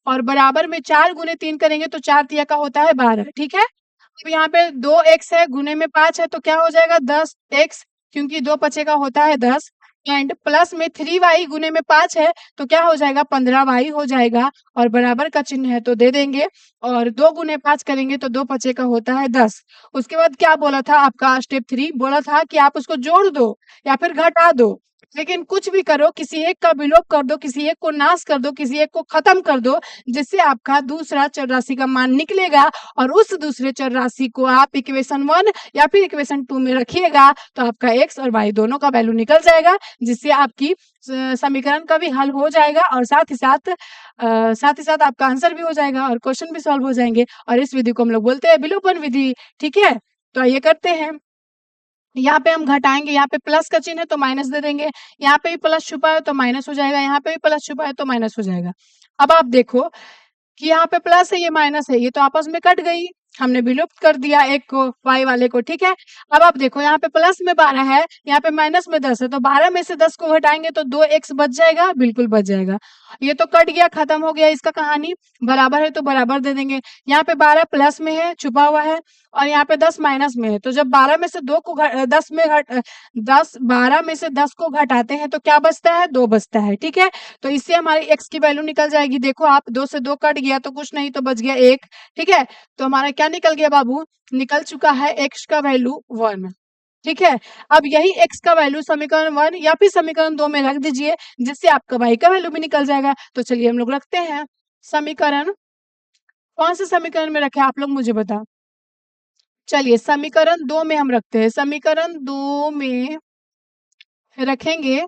और बराबर में 4 गुने 3 करेंगे तो 4 तिया का होता है 12। ठीक है, अब यहाँ पे 2x है, गुने में 5 है तो क्या हो जाएगा? 10x, क्योंकि 2 5 का होता है 10 एंड प्लस में 3y गुने में 5 है तो क्या हो जाएगा? 15y हो जाएगा और बराबर का चिन्ह है तो दे देंगे और 2 गुने 5 करेंगे तो 2 5 का होता है 10। उसके बाद क्या बोला था आपका स्टेप 3? बोला था कि आप उसको जोड़ दो या फिर घटा दो, लेकिन कुछ भी करो, किसी एक का विलोप कर दो, किसी एक को नाश कर दो, किसी एक को खत्म कर दो, जिससे आपका दूसरा चर राशि का मान निकलेगा और उस दूसरे चर राशि को आप इक्वेशन 1 या फिर इक्वेशन 2 में रखिएगा तो आपका x और y दोनों का वैल्यू निकल जाएगा, जिससे आपकी समीकरण का भी हल हो जाएगा और साथ ही साथ आपका आंसर भी हो जाएगा और क्वेश्चन भी सॉल्व हो जाएंगे। और इस विधि को हम लोग बोलते हैं विलोपन विधि। ठीक है, तो आइए करते हैं। यहाँ पे हम घटाएंगे, यहाँ पे प्लस का चिन्ह है तो माइनस दे देंगे, यहाँ पे भी प्लस छुपा है तो माइनस हो जाएगा, यहाँ पे भी प्लस छुपा है तो माइनस हो जाएगा। अब आप देखो कि यहाँ पे प्लस है, ये माइनस है, ये तो आपस में कट गई, हमने विलुप्त कर दिया एक को, y वाले को। ठीक है, अब आप देखो यहाँ पे प्लस में 12 है, यहाँ पे माइनस में 10 है, तो 12 में से 10 को घटाएंगे तो 2x बच जाएगा, बिल्कुल बच जाएगा। ये तो कट गया, खत्म हो गया इसका कहानी। बराबर है तो बराबर दे देंगे। यहाँ पे 12 प्लस में है, छुपा हुआ है, और यहाँ पे 10 माइनस में है, तो जब 12 में से 12 में से 10 को घटाते हैं तो क्या बचता है? 2 बचता है। ठीक है, तो इससे हमारी x की वैल्यू निकल जाएगी। देखो आप, 2 से 2 कट गया तो कुछ नहीं, तो बच गया 1। ठीक है, तो हमारा क्या निकल गया बाबू? निकल चुका है x का वैल्यू 1। ठीक है, अब यही x का वैल्यू समीकरण 1 या फिर समीकरण 2 में रख दीजिए, जिससे आपका y का वैल्यू भी निकल जाएगा। तो चलिए हम लोग रखते हैं समीकरण। कौन से समीकरण में रखे आप लोग मुझे बताओ। चलिए समीकरण 2 में हम रखते हैं। समीकरण 2 में रखेंगे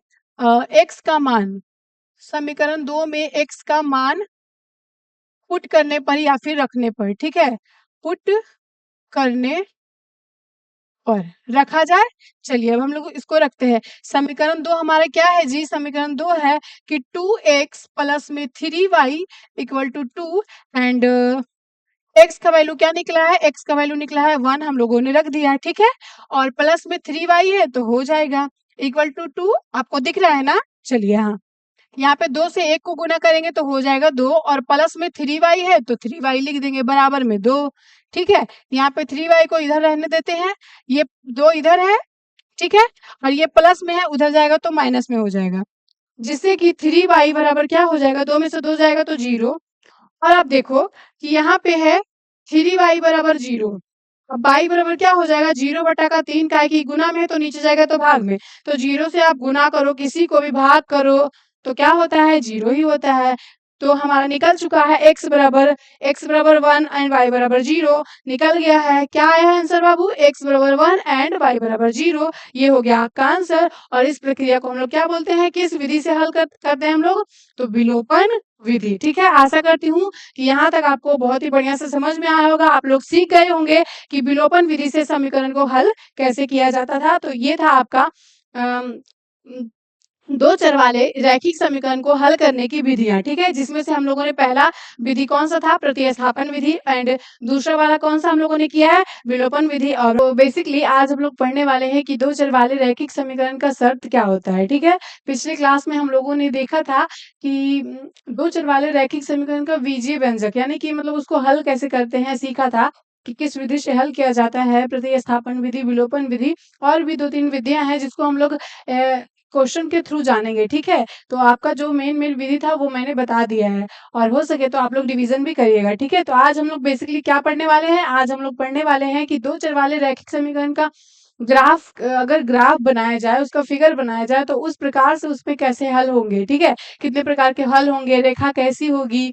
x का मान। समीकरण 2 में x का मान पुट करने पर या फिर रखने पर। ठीक है, पुट करने पर रखा जाए। चलिए अब हम लोग इसको रखते हैं। समीकरण 2 हमारा क्या है जी? समीकरण 2 है कि 2x प्लस में 3y = 2 एंड x का वैल्यू क्या निकला है? x का वैल्यू निकला है 1, हम लोगों ने रख दिया है। ठीक है, और प्लस में 3y है तो हो जाएगा = 2। आपको दिख रहा है ना? चलिए हाँ, यहाँ पे 2 से 1 को गुना करेंगे तो हो जाएगा 2 और प्लस में 3y है तो 3y लिख देंगे बराबर में 2। ठीक है, यहाँ पे 3y को इधर रहने देते हैं, ये 2 इधर है। ठीक है, और ये प्लस में है, उधर जाएगा तो माइनस में हो जाएगा, जिससे कि 3y बराबर क्या हो जाएगा? 2 में से 2 जाएगा तो 0। और आप देखो कि यहाँ पे है 3y बराबर 0। अब y बराबर क्या हो जाएगा? 0/3, काहे कि गुना में है तो नीचे जाएगा तो भाग में, तो 0 से आप गुना करो, किसी को भी भाग करो तो क्या होता है? 0 ही होता है। तो हमारा निकल चुका है x बराबर 1 एंड y बराबर 0 निकल गया है। क्या आया है आंसर बाबू? x बराबर 1 एंड y बराबर 0। ये हो गया आपका आंसर। और इस प्रक्रिया को हम लोग क्या बोलते हैं? किस विधि से हल करते हैं हम लोग? तो विलोपन विधि। ठीक है, आशा करती हूँ कि यहाँ तक आपको बहुत ही बढ़िया से समझ में आया होगा। आप लोग सीख गए होंगे कि विलोपन विधि से समीकरण को हल कैसे किया जाता था। तो ये था आपका दो चर वाले रैखिक समीकरण को हल करने की विधियां, ठीक है, जिसमें से हम लोगों ने पहला विधि कौन सा था, प्रतिस्थापन विधि, एंड दूसरा वाला कौन सा हम लोगों ने किया है, विलोपन विधि। और बेसिकली आज हम लोग पढ़ने वाले हैं कि दो चर वाले रैखिक समीकरण का शर्त क्या होता है, ठीक है। पिछले क्लास में हम लोगों ने देखा था कि दो चर वाले रैखिक समीकरण का बीजीय व्यंजक यानी कि मतलब उसको हल कैसे करते हैं सीखा था कि किस विधि से हल किया जाता है, प्रतिस्थापन विधि, विलोपन विधि, और भी 2-3 विधियां हैं जिसको हम लोग क्वेश्चन के थ्रू जानेंगे, ठीक है। तो आपका जो मेन विधि था वो मैंने बता दिया है, और हो सके तो आप लोग डिवीजन भी करिएगा, ठीक है। तो आज हम लोग बेसिकली क्या पढ़ने वाले हैं, आज हम लोग पढ़ने वाले हैं कि दो चर वाले रैखिक समीकरण का ग्राफ, अगर ग्राफ बनाया जाए, उसका फिगर बनाया जाए, तो उस प्रकार से उसमें कैसे हल होंगे, ठीक है, कितने प्रकार के हल होंगे, रेखा कैसी होगी,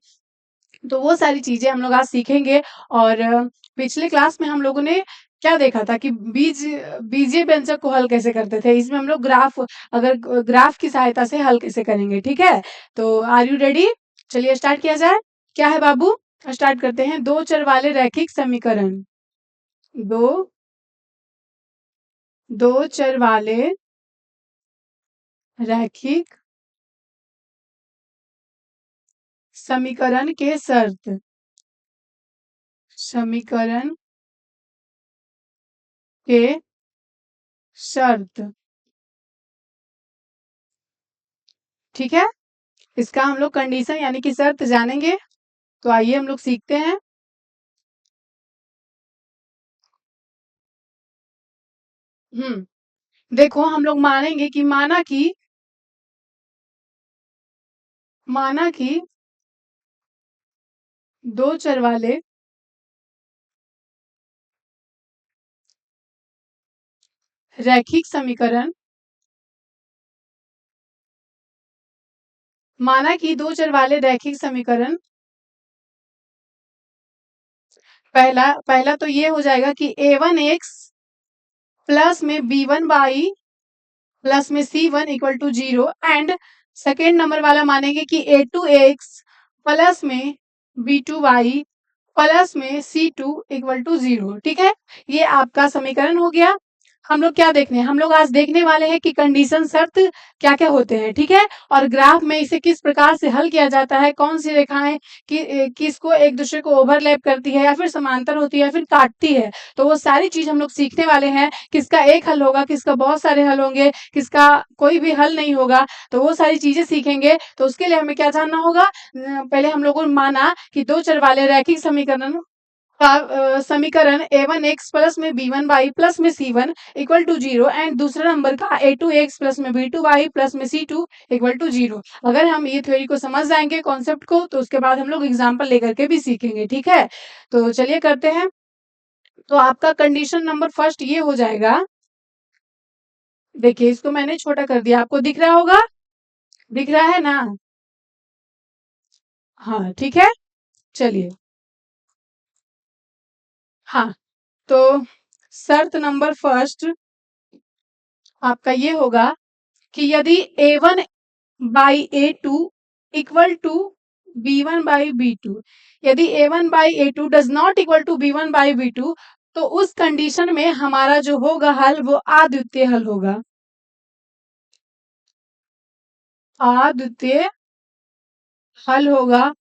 तो वो सारी चीजें हम लोग आज सीखेंगे। और पिछले क्लास में हम लोगों ने क्या देखा था कि बीजीय व्यंजक को हल कैसे करते थे, इसमें हम लोग ग्राफ, अगर ग्राफ की सहायता से हल कैसे करेंगे, ठीक है। तो आर यू रेडी, चलिए स्टार्ट किया जाए। क्या है बाबू, स्टार्ट करते हैं। दो चर वाले रैखिक समीकरण, दो दो चर वाले रैखिक समीकरण के शर्त, समीकरण के शर्त, ठीक है। इसका हम लोग कंडीशन यानी कि शर्त जानेंगे। तो आइए हम लोग सीखते हैं। देखो हम लोग मानेंगे कि माना कि दो चर वाले रैखिक समीकरण, माना कि दो चर वाले रैखिक समीकरण, पहला पहला तो ये हो जाएगा कि a1x प्लस में b1y प्लस में c1 equal to 0, and second number वाला मानेंगे कि a2x प्लस में b2y प्लस में c2 इक्वल टू 0, ठीक है। ये आपका समीकरण हो गया। हम लोग क्या देखने हैं, हम लोग आज देखने वाले हैं कि कंडीशन शर्त क्या क्या होते हैं, ठीक है। और ग्राफ में इसे किस प्रकार से हल किया जाता है, कौन सी रेखाएं किसको एक दूसरे को ओवरलैप करती है या फिर समांतर होती है या फिर काटती है, तो वो सारी चीज हम लोग सीखने वाले हैं। किसका एक हल होगा, किसका बहुत सारे हल होंगे, किसका कोई भी हल नहीं होगा, तो वो सारी चीजें सीखेंगे। तो उसके लिए हमें क्या जानना होगा, पहले हम लोगों ने माना कि दो चर वाले रैखिक समीकरण का समीकरण a1x प्लस में b1y प्लस में c1 इक्वल टू 0, एंड दूसरा नंबर का a2x प्लस में b2y प्लस में c2 इक्वल टू 0। अगर हम ये थ्योरी को समझ जाएंगे, कॉन्सेप्ट को, तो उसके बाद हम लोग एग्जाम्पल लेकर के भी सीखेंगे, ठीक है। तो चलिए करते हैं। तो आपका कंडीशन नंबर फर्स्ट ये हो जाएगा, देखिए इसको मैंने छोटा कर दिया, आपको दिख रहा होगा, दिख रहा है ना, हाँ ठीक है। चलिए, हाँ, तो शर्त नंबर फर्स्ट आपका ये होगा कि यदि a1 by a2 equal to b1 by b2, यदि a1 by a2 does not equal to b1 by b2, तो उस कंडीशन में हमारा जो होगा हल वो अद्वितीय हल होगा, अद्वितीय हल होगा।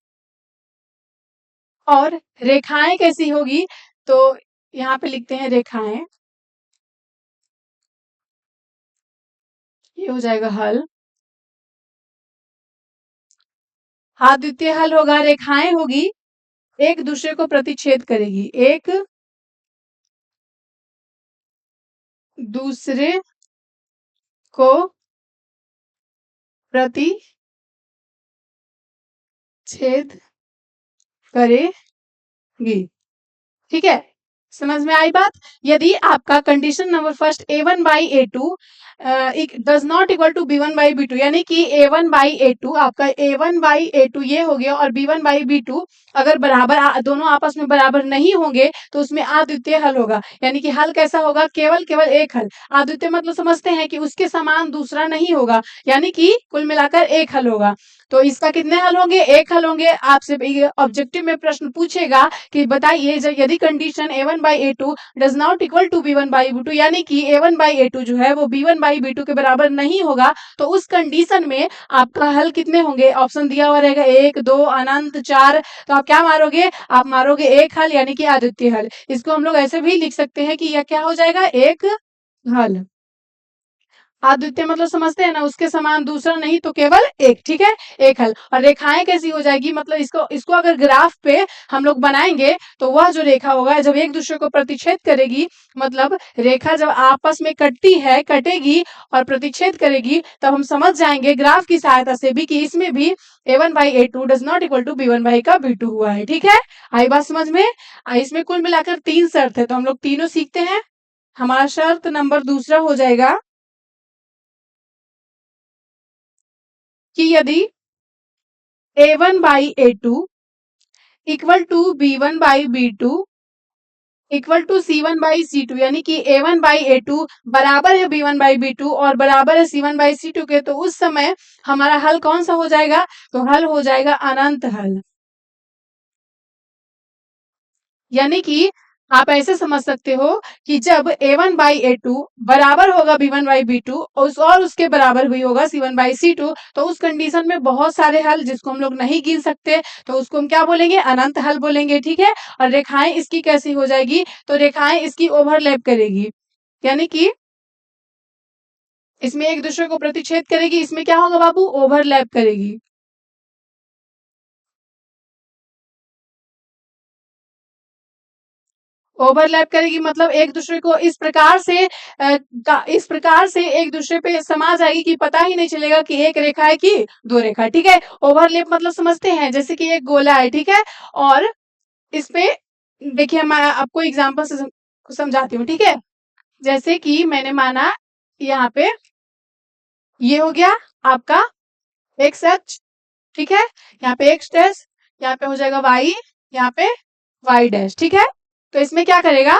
और रेखाएं कैसी होगी, तो यहाँ पे लिखते हैं रेखाएं, ये हो जाएगा हल, अद्वितीय हल होगा, रेखाएं होगी, एक दूसरे को प्रतिच्छेद करेगी, एक दूसरे को प्रतिच्छेद करेगी, ठीक है। समझ में आई बात। यदि आपका condition number first a1 by a2 does not equal to b1 by b2, यानी कि a1 बाई a2, आपका a1 बाई a2 ये हो गया, और b1 बाई b2 अगर बराबर दोनों आपस में बराबर नहीं होंगे तो उसमें अद्वितीय हल होगा। यानी कि हल कैसा होगा, केवल केवल एक हल। अद्वितीय मतलब समझते हैं कि उसके समान दूसरा नहीं होगा, यानी कि कुल मिलाकर एक हल होगा। तो इसका कितने हल होंगे? एक हल होंगे। आपसे ऑब्जेक्टिव में प्रश्न पूछेगा कि बताइए यदि condition a1 by a2 does not equal to b1 by b2 यानी कि a1 by a2 जो है वो b1 by b2 के बराबर नहीं होगा, तो उस कंडीशन में आपका हल कितने होंगे? ऑप्शन दिया हुआ रहेगा 1, 2 अनंत 4। तो आप क्या मारोगे? आप मारोगे एक हल यानी कि अद्वितीय हल। इसको हम लोग ऐसे भी लिख सकते हैं कि यह क्या हो जाएगा? एक हल। अद्वितीय मतलब समझते हैं ना, उसके समान दूसरा नहीं तो केवल एक, ठीक है, एक हल। और रेखाएं कैसी हो जाएगी? मतलब इसको इसको अगर ग्राफ पे हम लोग बनाएंगे तो वह जो रेखा होगा जब एक दूसरे को प्रतिच्छेद करेगी, मतलब रेखा जब आपस में कटती है, कटेगी और प्रतिच्छेद करेगी, तब हम समझ जाएंगे ग्राफ की सहायता से भी कि इसमें भी a1 by a2 does not equal to b1 by का b2 हुआ है, ठीक है। आई बात समझ में? इसमें कुल मिलाकर 3 शर्त है, तो हम लोग तीनों सीखते हैं। हमारा शर्त नंबर दूसरा हो जाएगा कि यदि a1 by a2 equal to b1 by b2 equal to c1 by c2 यानी कि a1 by a2 बराबर है b1 by b2 और बराबर है c1 by c2 के, तो उस समय हमारा हल कौन सा हो जाएगा? तो हल हो जाएगा अनंत हल। यानी कि आप ऐसे समझ सकते हो कि जब a1 by a2 बराबर होगा b1 by b2 और उसके बराबर भी होगा c1 by c2, तो उस कंडीशन में बहुत सारे हल जिसको हम लोग नहीं गिन सकते, तो उसको हम क्या बोलेंगे? अनंत हल बोलेंगे, ठीक है। और रेखाएं इसकी कैसी हो जाएगी? तो रेखाएं इसकी ओवरलैप करेगी, यानी कि इसमें एक दूसरे को प्रतिच्छेद करेगी। इसमें क्या होगा बाबू? ओवरलैप करेगी। ओवरलैप करेगी मतलब एक दूसरे को इस प्रकार से एक दूसरे पे समा जाएगी कि पता ही नहीं चलेगा कि एक रेखा है कि दो रेखा, ठीक है। ओवरलैप मतलब समझते हैं, जैसे कि एक गोला है, ठीक है, और इस पे देखिए मैं आपको एग्जांपल से समझाती हूँ, ठीक है। जैसे कि मैंने माना यहाँ पे ये हो गया आपका एक्स अक्ष, ठीक है, यहाँ पे एक्स डैश, यहाँ पे हो जाएगा वाई, यहाँ पे वाई डैश, ठीक है। तो इसमें क्या करेगा?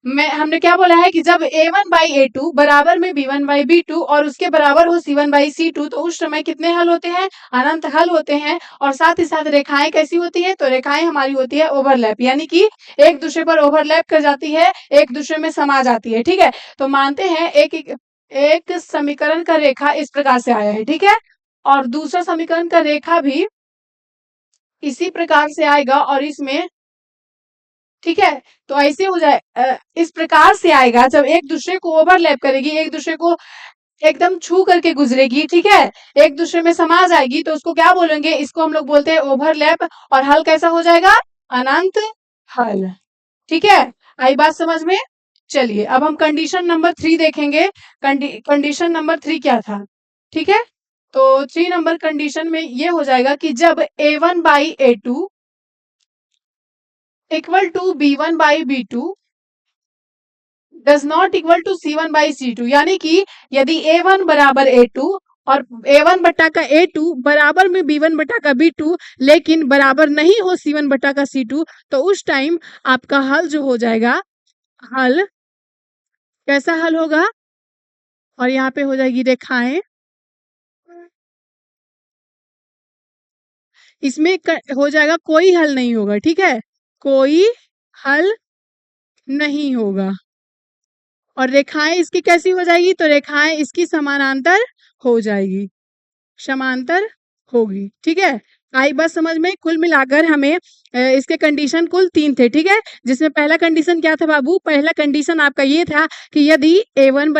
हमने क्या बोला है कि जब a1 by a2 बराबर में b1 by b2 और उसके बराबर हो c1 by c2, तो उस समय कितने हल होते हैं? अनंत हल होते हैं। और साथ ही साथ रेखाएं कैसी होती है? तो रेखाएं हमारी होती है ओवरलैप, यानी कि एक दूसरे पर ओवरलैप कर जाती है, एक दूसरे में समा जाती है, ठीक है। तो मानते हैं एक समीकरण का रेखा इस प्रकार से आया है, ठीक है, और दूसरा समीकरण का रेखा भी इसी प्रकार से आएगा और इसमें, ठीक है, तो ऐसे हो जाए इस प्रकार से आएगा जब एक दूसरे को ओवरलैप करेगी, एक दूसरे को एकदम छू करके गुजरेगी, ठीक है, एक दूसरे में समा जाएगी, तो उसको क्या बोलेंगे? इसको हम लोग बोलते हैं ओवरलैप। और हल कैसा हो जाएगा? अनंत हल, ठीक है। आई बात समझ में? चलिए अब हम कंडीशन नंबर 3 देखेंगे। कंडीशन नंबर 3 क्या था? ठीक है, तो 3 नंबर कंडीशन में ये हो जाएगा कि जब a1 by a2 equal to b1 by b2 does not equal to c1 by c2 यानी कि यदि a1 बराबर a2 और a1 बटा का a2 बराबर में b1 बटा का b2 लेकिन बराबर नहीं हो c1 बटा का c2, तो उस टाइम आपका हल जो हो जाएगा, हल कैसा हल होगा? और यहाँ पे हो जाएगी रेखाएं, इसमें हो जाएगा कोई हल नहीं होगा, ठीक है, कोई हल नहीं होगा। और रेखाएं इसकी कैसी हो जाएगी? तो रेखाएं इसकी समानांतर हो जाएगी, समांतर होगी, ठीक है। आई बात समझ में? कुल मिलाकर हमें इसके कंडीशन कुल 3 थे, ठीक है, जिसमें पहला कंडीशन क्या था बाबू? पहला कंडीशन आपका ये था कि यदि a1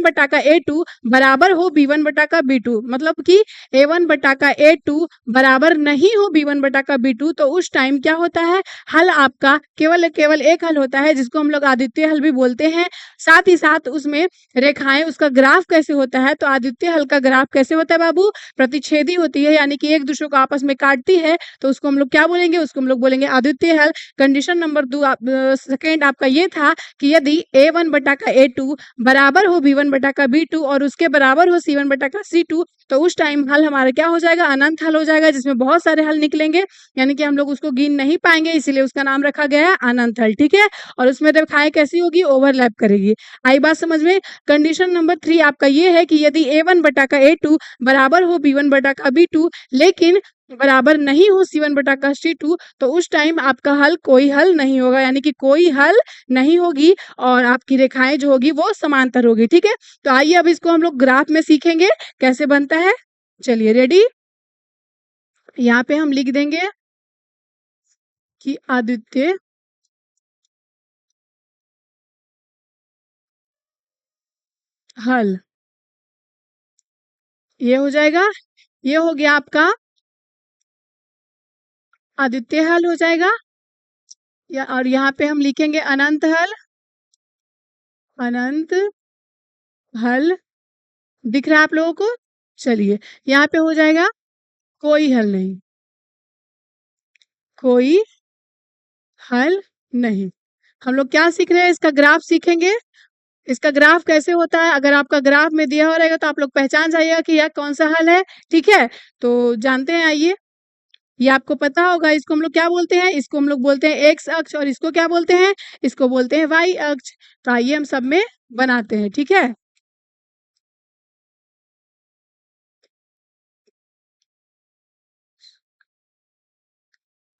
बटा का a2 बराबर हो b1 बटा का b2, मतलब कि a1 बटा का a2 बराबर नहीं हो b1 बटा का b2, तो उस टाइम क्या होता है? हल आपका केवल केवल एक हल होता है, जिसको हम लोग अद्वितीय हल भी बोलते हैं। साथ ही साथ उसमें रेखाएं, उसका ग्राफ कैसे होता है? तो अद्वितीय हल का ग्राफ कैसे होता है बाबू? प्रतिच्छेदी होती है, यानी कि एक दूसरे को आपस में काटती है, तो उसको हम लोग क्या बोलेंगे? लिखेंगे उसको हम लोग बोलेंगे अद्वितीय हल। कंडीशन नंबर 2 सेकंड आपका ये था कि यदि a1 बटा का a2 बराबर हो b1 बटा का b2 और उसके बराबर हो c1 बटा का c2, तो उस टाइम हल हमारा क्या हो जाएगा, अनंत हल हो जाएगा, जिसमें बहुत सारे हल निकलेंगे, यानी कि हम लोग उसको गिन नहीं पाएंगे, इसीलिए उसका नाम रखा गया है अनंत हल। ठीक है, और उसमें रेखाएं कैसी होगी, ओवरलैप करेगी। आई बात समझ में। कंडीशन नंबर 3 आपका ये है कि यदि a1 बटा का a2 बराबर हो b1 बटा का b2 लेकिन बराबर नहीं हो c1 बटा का c2, तो उस टाइम आपका हल कोई हल नहीं होगा, यानी कि कोई हल नहीं होगी और आपकी रेखाएं जो होगी वो समांतर होगी। ठीक है, तो आइए अब इसको हम लोग ग्राफ में सीखेंगे कैसे बनता है। चलिए रेडी, यहाँ पे हम लिख देंगे कि अद्वितीय हल, ये हो जाएगा, ये हो गया आपका अद्वितीय हल हो जाएगा, या और यहाँ पे हम लिखेंगे अनंत हल, अनंत हल। दिख रहा है आप लोगों को। चलिए यहाँ पे हो जाएगा कोई हल नहीं, कोई हल नहीं। हम लोग क्या सीख रहे हैं, इसका ग्राफ सीखेंगे। इसका ग्राफ कैसे होता है, अगर आपका ग्राफ में दिया हो रहेगा तो आप लोग पहचान जाइएगा कि यह कौन सा हल है। ठीक है, तो जानते हैं, आइए। ये आपको पता होगा, इसको हम लोग क्या बोलते हैं, इसको हम लोग बोलते हैं एक्स अक्ष, और इसको क्या बोलते हैं, इसको बोलते हैं वाई अक्ष। तो आइए हम सब में बनाते हैं। ठीक है,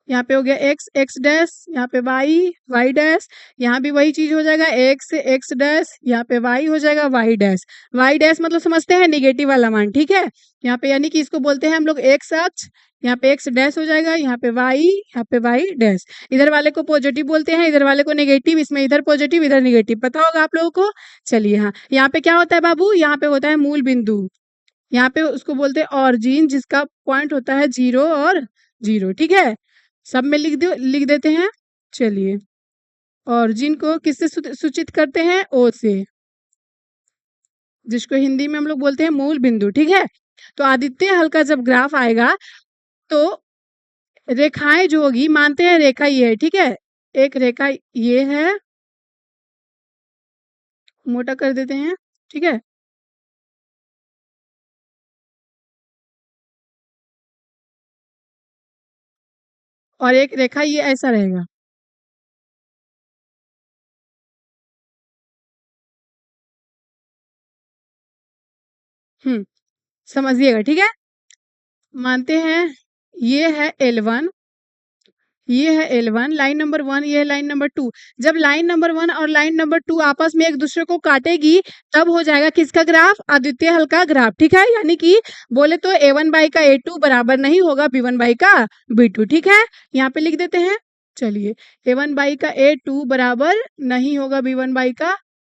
यहाँ पे हो गया एक्स एक्स डैश, यहाँ पे वाई वाई डैश, यहाँ भी वही चीज हो जाएगा एक्स एक्स डैश, यहाँ पे वाई हो जाएगा वाई डैश। वाई डैश मतलब समझते हैं निगेटिव वाला मान। ठीक है, यहाँ पे यानी कि इसको बोलते हैं हम लोग एक्स अक्ष, यहाँ पे एक्स डैश हो जाएगा, यहाँ पे वाई, यहाँ पे वाई डैश। इधर वाले को पॉजिटिव बोलते हैं, इधर वाले को नेगेटिव, इसमें इधर पॉजिटिव इधर नेगेटिव, पता होगा आप लोगों को। चलिए, हाँ, यहाँ पे क्या होता है बाबू, यहाँ पे होता है मूल बिंदु, यहाँ पे उसको बोलते हैं ऑरिजिन, जिसका पॉइंट होता है 0 और 0। ठीक है, सब में लिख देते हैं। चलिए, ऑरिजिन को किससे सूचित करते हैं, ओ से, जिसको हिंदी में हम लोग बोलते हैं मूल बिंदु। ठीक है, तो आदित्य हल का जब ग्राफ आएगा तो रेखाएं जो होगी, मानते हैं रेखा ये है। ठीक है, एक रेखा ये है, मोटा कर देते हैं। ठीक है, और एक रेखा ये ऐसा रहेगा। समझिएगा। ठीक है, मानते हैं ये है L1, ये है L1 लाइन नंबर 1, ये है लाइन नंबर 2। जब लाइन नंबर 1 और लाइन नंबर 2 आपस में एक दूसरे को काटेगी, तब हो जाएगा किसका ग्राफ, अद्वितीय हल का ग्राफ। ठीक है, यानी कि बोले तो a1 बाई का a2 बराबर नहीं होगा b1 बाई का b2। ठीक है, यहाँ पे लिख देते हैं। चलिए, a1 बाई का a2 बराबर नहीं होगा b1 बाई का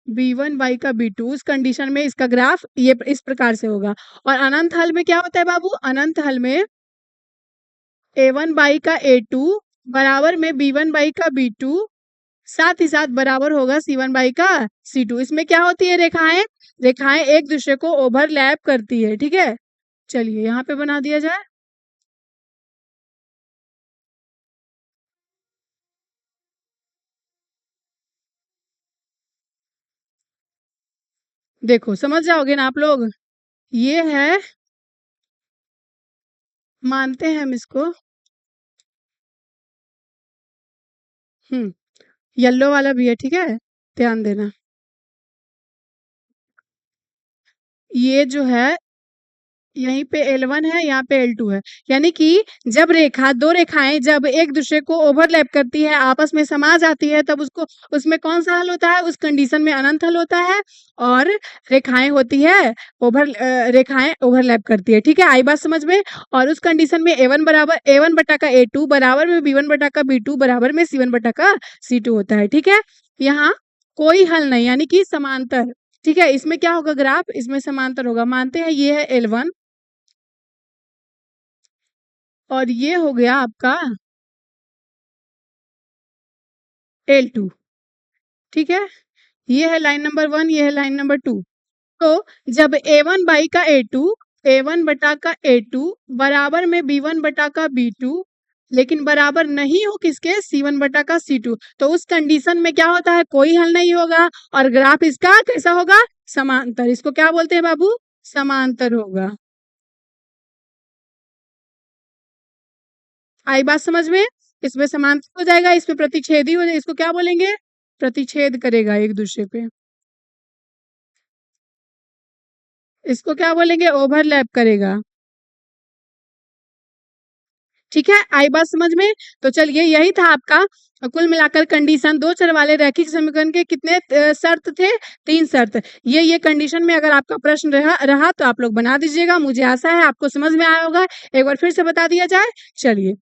b1 बाई का b2, उस कंडीशन में इसका ग्राफ ये इस प्रकार से होगा। और अनंत हल में क्या होता है बाबू, अनंत हल में a1 बाई का a2 बराबर में b1 बाई का b2, साथ ही साथ बराबर होगा c1 बाई का c2। इसमें क्या होती है, रेखाएं, रेखाएं एक दूसरे को ओवरलैप करती है। ठीक है, चलिए यहाँ पे बना दिया जाए। देखो समझ जाओगे ना आप लोग, ये है, मानते हैं हम इसको, येलो वाला भी है। ठीक है, ध्यान देना, ये जो है यहीं पे L1 है, यहाँ पे L2 है, यानी कि जब रेखा, दो रेखाएं जब एक दूसरे को ओवरलैप करती है, आपस में समा जाती है, तब उसको, उसमें कौन सा हल होता है, उस कंडीशन में अनंत हल होता है। और रेखाएं होती है रेखाएं ओवरलैप करती है। ठीक है, आई बात समझ में। और उस कंडीशन में A1 बराबर A1 बटा का A2 बराबर में B1 बटा का B2 बराबर में C1 बटा का C2 होता है। ठीक है, यहाँ कोई हल नहीं, यानी कि समांतर। ठीक है, इसमें क्या होगा, ग्राफ इसमें समांतर होगा। मानते हैं ये है L1 और ये हो गया आपका L2। ठीक है, ये है लाइन नंबर 1, ये है लाइन नंबर 2। तो जब A1 बाई का A2, A1 बटा का A2 बराबर में B1 बटा का B2, लेकिन बराबर नहीं हो किसके, C1 बटा का C2, तो उस कंडीशन में क्या होता है, कोई हल नहीं होगा और ग्राफ इसका कैसा होगा, समांतर। इसको क्या बोलते हैं बाबू, समांतर होगा। आई बात समझ में? इसमें समांतर हो जाएगा, इसमें प्रतिच्छेदी हो जाएगा, इसको क्या बोलेंगे, प्रतिच्छेद करेगा एक दूसरे पे। इसको क्या बोलेंगे, ओवरलैप करेगा। ठीक है, आई बात समझ में? तो चलिए यही था आपका कुल मिलाकर कंडीशन। दो चर वाले रैखिक समीकरण के कितने शर्त थे, तीन शर्त। ये कंडीशन में अगर आपका प्रश्न रहा तो आप लोग बना दीजिएगा। मुझे आशा है आपको समझ में आया होगा। एक बार फिर से बता दिया जाए। चलिए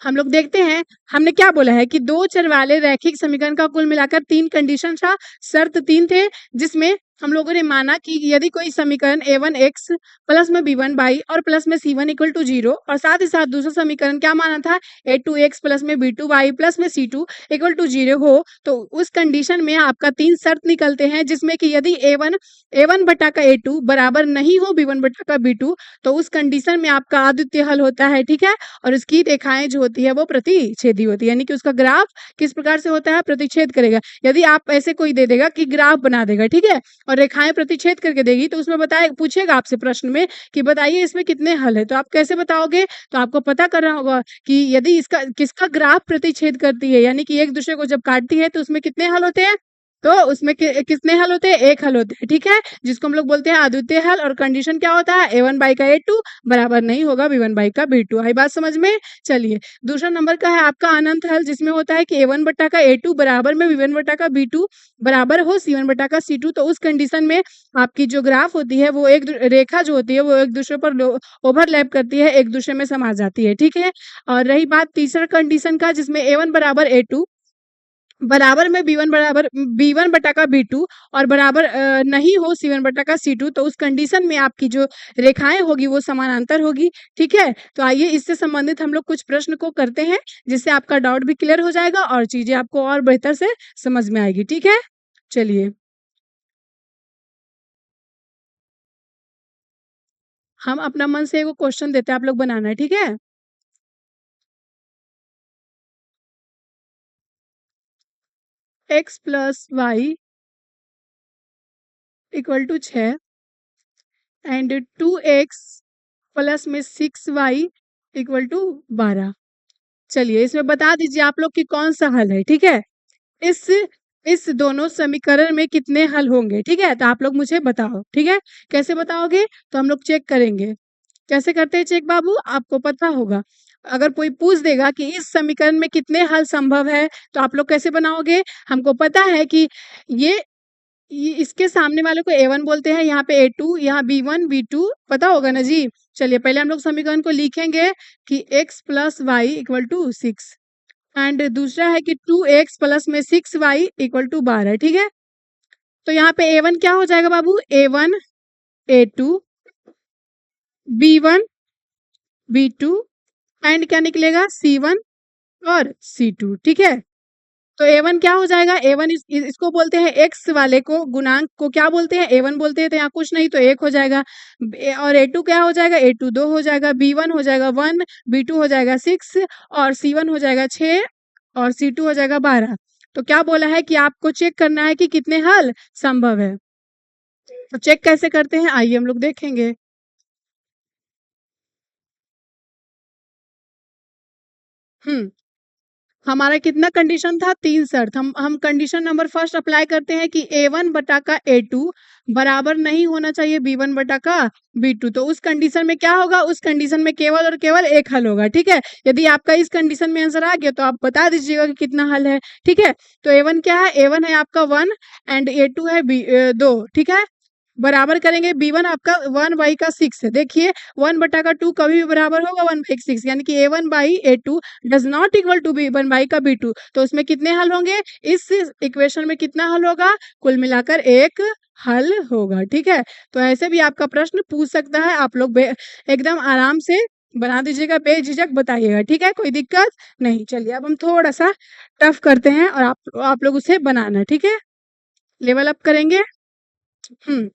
हम लोग देखते हैं, हमने क्या बोला है कि दो चर वाले रैखिक समीकरण का कुल मिलाकर तीन कंडीशन था, शर्त तीन थे, जिसमें हम लोगों ने माना कि यदि कोई समीकरण a1 x प्लस में b1 y और प्लस में c1 इक्वल टू 0 और साथ ही साथ दूसरा समीकरण क्या माना था, a2 x प्लस में b2 y प्लस में c2 इक्वल टू 0 हो, तो उस कंडीशन में आपका तीन शर्त निकलते हैं, जिसमें कि यदि a1 बटा का a2 बराबर नहीं हो b1 बटा का b2, तो उस कंडीशन में आपका अद्वितीय हल होता है। ठीक है, और उसकी रेखाएं जो होती है वो प्रतिच्छेदी होती है, यानी कि उसका ग्राफ किस प्रकार से होता है, प्रतिच्छेद करेगा। यदि आप ऐसे कोई दे देगा कि ग्राफ बना देगा, ठीक है, और रेखाएं प्रतिच्छेद करके देगी, तो उसमें बताए पूछेगा आपसे प्रश्न में कि बताइए इसमें कितने हल है, तो आप कैसे बताओगे, तो आपको पता करना होगा कि यदि इसका किसका ग्राफ प्रतिच्छेद करती है, यानी कि एक दूसरे को जब काटती है तो उसमें कितने हल होते हैं, तो उसमें कितने हल होते हैं, एक हल होते हैं। ठीक है, जिसको हम लोग बोलते हैं अद्वितीय हल, और कंडीशन क्या होता है, a1 बाई का a2 बराबर नहीं होगा b1 बाई का b2। आई बात समझ में? चलिए दूसरा नंबर का है आपका अनंत हल, जिसमें होता है कि a1 बटा का a2 बराबर में b1 बटा का b2 बराबर हो c1 बटा का c2, तो उस कंडीशन में आपकी जो ग्राफ होती है वो रेखा जो होती है वो एक दूसरे पर ओवरलैप करती है, एक दूसरे में समा जाती है। ठीक है, और रही बात तीसरा कंडीशन का, जिसमें a1 बराबर a2 बराबर में b1 बटा का b2 और बराबर नहीं हो c1 बटा का c2, तो उस कंडीशन में आपकी जो रेखाएं होगी वो समानांतर होगी। ठीक है, तो आइए इससे संबंधित हम लोग कुछ प्रश्न को करते हैं, जिससे आपका डाउट भी क्लियर हो जाएगा और चीजें आपको और बेहतर से समझ में आएगी। ठीक है, चलिए हम अपना मन से एगो क्वेश्चन देते हैं, आप लोग बनाना है। ठीक है, x plus y equal to 6 and 2x plus में 6y इक्वल टू 12। चलिए इसमें बता दीजिए आप लोग कि कौन सा हल है। ठीक है, इस इस दोनों समीकरण में कितने हल होंगे। ठीक है, तो आप लोग मुझे बताओ। ठीक है, कैसे बताओगे, तो हम लोग चेक करेंगे। कैसे करते हैं चेक बाबू, आपको पता होगा। अगर कोई पूछ देगा कि इस समीकरण में कितने हल संभव है, तो आप लोग कैसे बनाओगे, हमको पता है कि ये इसके सामने वाले को a1 बोलते हैं, यहाँ पे a2, यहाँ b1 b2 पता होगा ना जी। चलिए पहले हम लोग समीकरण को लिखेंगे कि x plus y equal to 6 and दूसरा है कि 2x प्लस में 6y इक्वल टू 12। ठीक है, तो यहाँ पे a1 क्या हो जाएगा बाबू, a1 a2 b1 b2 and क्या निकलेगा c1 और c2। ठीक है, तो a1 क्या हो जाएगा, a1 इसको बोलते हैं x वाले को, गुणांक को क्या बोलते हैं, a1 बोलते हैं, तो यहाँ कुछ नहीं तो एक हो जाएगा। और a2 क्या हो जाएगा, a2 2 हो जाएगा, b1 हो जाएगा 1, b2 हो जाएगा 6 और c1 हो जाएगा 6 और c2 हो जाएगा 12। तो क्या बोला है कि आपको चेक करना है कि कितने हल संभव है। तो चेक कैसे करते हैं, आइए हम लोग देखेंगे। हम्म, हमारा कितना कंडीशन था, तीन शर्त। हम कंडीशन नंबर फर्स्ट अप्लाई करते हैं कि a1 बटा का a2 बराबर नहीं होना चाहिए b1 बटा का b2, तो उस कंडीशन में क्या होगा, उस कंडीशन में केवल और केवल एक हल होगा। ठीक है, यदि आपका इस कंडीशन में आंसर आ गया तो आप बता दीजिएगा कि कितना हल है। ठीक है, तो a1 क्या है, a1 है आपका 1 एंड a2 है 2। ठीक है, बराबर करेंगे b1 आपका 1 बाई का 6 है। देखिए 1 बटा का 2 कभी भी बराबर होगा 1 बाई 6, यानी कि a1 by a2 does not equal to b1 by का b2, तो उसमें कितने हल होंगे, इस इक्वेशन में कितना हल होगा, कुल मिलाकर एक हल होगा। ठीक है, तो ऐसे भी आपका प्रश्न पूछ सकता है, आप लोग एकदम आराम से बना दीजिएगा, बेझिझक बताइएगा। ठीक है, कोई दिक्कत नहीं। चलिए अब हम थोड़ा सा टफ करते हैं और आप लोग उसे बनाना। ठीक है, लेवल अप करेंगे। हम्म,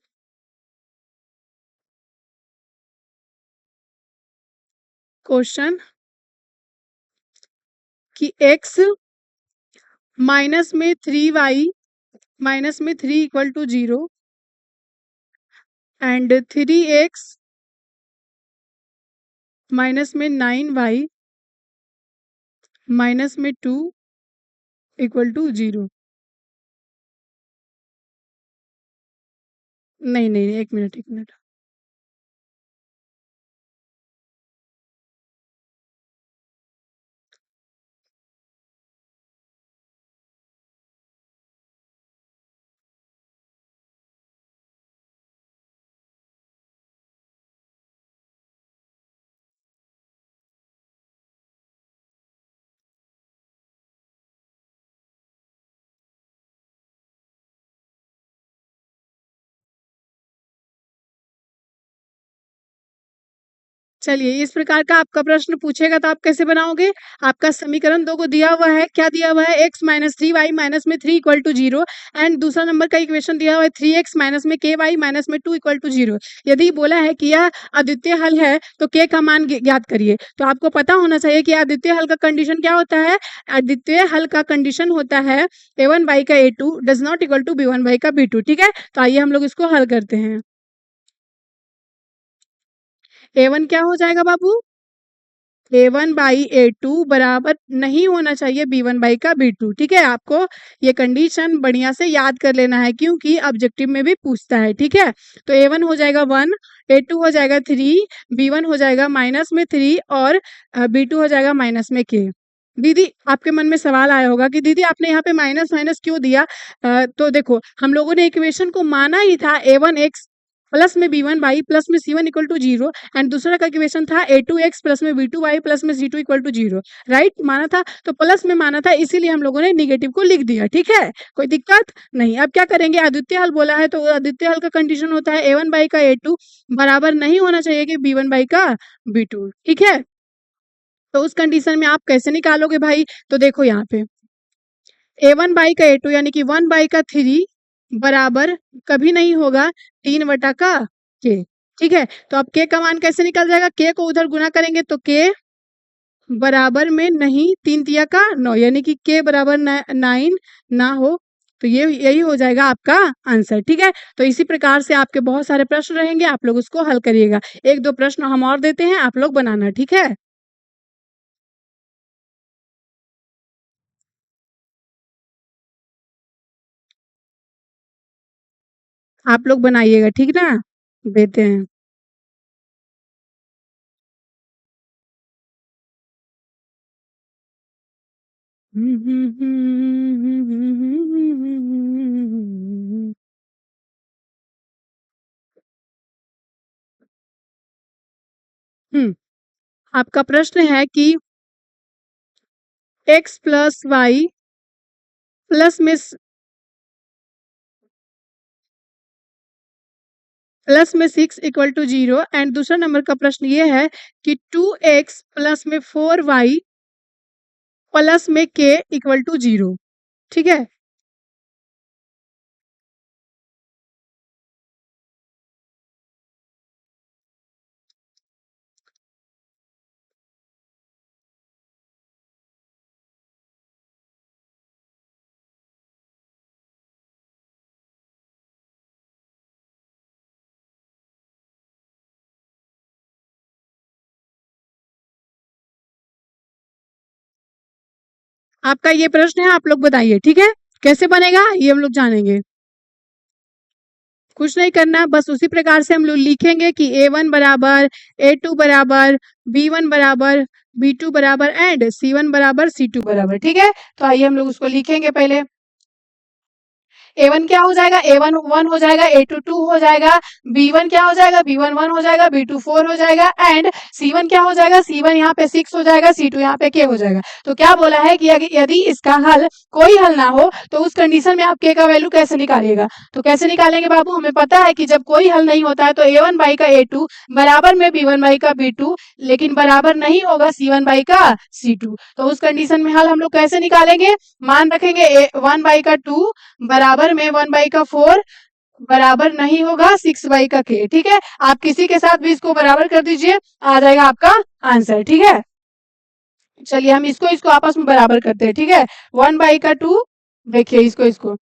क्वेश्चन कि x माइनस में 3y माइनस में 3 equal to 0 and 3x minus में 9y माइनस में 2 इक्वल टू 0। नहीं नहीं, एक मिनट। चलिए, इस प्रकार का आपका प्रश्न पूछेगा तो आप कैसे बनाओगे? आपका समीकरण 2 को दिया हुआ है, क्या दिया हुआ है? x माइनस 3y माइनस में 3 इक्वल टू 0 एंड दूसरा नंबर का इक्वेशन दिया हुआ है 3x माइनस में ky माइनस में 2 इक्वल टू 0। यदि बोला है कि यह अद्वितीय हल है तो k का मान ज्ञात करिए। तो आपको पता होना चाहिए कि अद्वितीय हल का कंडीशन क्या होता है? अद्वितीय हल का कंडीशन होता है a1 बाई का a2 does not equal to b1 by का b2। ठीक है, तो आइए हम लोग इसको हल करते हैं। a1 क्या हो जाएगा बाबू? a1 बाई a2 बराबर नहीं होना चाहिए b1 बाई का b2। ठीक है, आपको ये कंडीशन बढ़िया से याद कर लेना है क्योंकि ऑब्जेक्टिव में भी पूछता है। ठीक है, तो a1 हो जाएगा 1, a2 हो जाएगा 3, b1 हो जाएगा माइनस में 3 और b2 हो जाएगा माइनस में k। दीदी, आपके मन में सवाल आया होगा कि दीदी आपने यहाँ पे माइनस माइनस क्यों दिया? तो देखो, हम लोगों ने इक्वेशन को माना ही था a1x प्लस में b1 बाई प्लस में c1 इक्वल टू 0 एंड दूसरा का इक्वेशन था a2x प्लस में b2 बाई प्लस में c2 इक्वल टू 0। राइट, माना था, तो प्लस में माना था, इसीलिए हम लोगों ने निगेटिव को लिख दिया। ठीक है, कोई दिक्कत नहीं। अब क्या करेंगे? अद्वितीय हल बोला है तो अद्वितीय हल का कंडीशन होता है a1 बाई का a2 बराबर नहीं होना चाहिए कि b1 बाई का b2। ठीक है, तो उस कंडीशन में आप कैसे निकालोगे भाई? तो देखो यहाँ पे a1 बाई का a2 यानी कि 1 बाई का 3 बराबर कभी नहीं होगा 3 बटा का k। ठीक है, तो अब k का मान कैसे निकल जाएगा? k को उधर गुना करेंगे तो k बराबर में नहीं 3 तिया का 9 यानी कि k बराबर 9 ना हो, तो ये यही हो जाएगा आपका आंसर। ठीक है, तो इसी प्रकार से आपके बहुत सारे प्रश्न रहेंगे, आप लोग उसको हल करिएगा। एक दो प्रश्न हम और देते हैं, आप लोग बनाना। ठीक है, आप लोग बनाइएगा। ठीक ना, देते हैं। आपका प्रश्न है कि x प्लस वाई प्लस में प्लस में 6 इक्वल टू 0 एंड दूसरा नंबर का प्रश्न ये है कि 2x प्लस में 4y प्लस में k इक्वल टू 0। ठीक है, आपका ये प्रश्न है, आप लोग बताइए। ठीक है, कैसे बनेगा ये हम लोग जानेंगे। कुछ नहीं करना, बस उसी प्रकार से हम लोग लिखेंगे कि a1 बराबर a2 बराबर b1 बराबर b2 बराबर एंड c1 बराबर c2 बराबर। ठीक है, तो आइए हम लोग उसको लिखेंगे। पहले a1 क्या हो जाएगा? a1 1 हो जाएगा, a2 2 हो जाएगा, b1 क्या हो जाएगा? b1 1 हो जाएगा, b2 4 हो जाएगा एंड c1 क्या हो जाएगा? c1 यहाँ पे 6 हो जाएगा, c2 यहाँ पे k हो जाएगा। तो क्या बोला है कि यदि इसका हल कोई हल ना हो तो उस कंडीशन में आप k का वैल्यू कैसे निकालिएगा? तो कैसे निकालेंगे बाबू? हमें पता है कि जब कोई हल नहीं होता है तो a1 बाई का a2 बराबर में b1 बाई का b2 लेकिन बराबर नहीं होगा c1 बाई का c2। तो उस कंडीशन में हल हम लोग कैसे निकालेंगे? मान रखेंगे 1 बाई का 2 बराबर में 1 बाई का 4 बराबर नहीं होगा 6 बाई का k। ठीक है, आप किसी के साथ भी इसको बराबर कर दीजिए, आ जाएगा आपका आंसर। ठीक है, चलिए हम इसको इसको आपस में बराबर करते हैं, ठीक है। 1 का 2, देखिए इसको इसको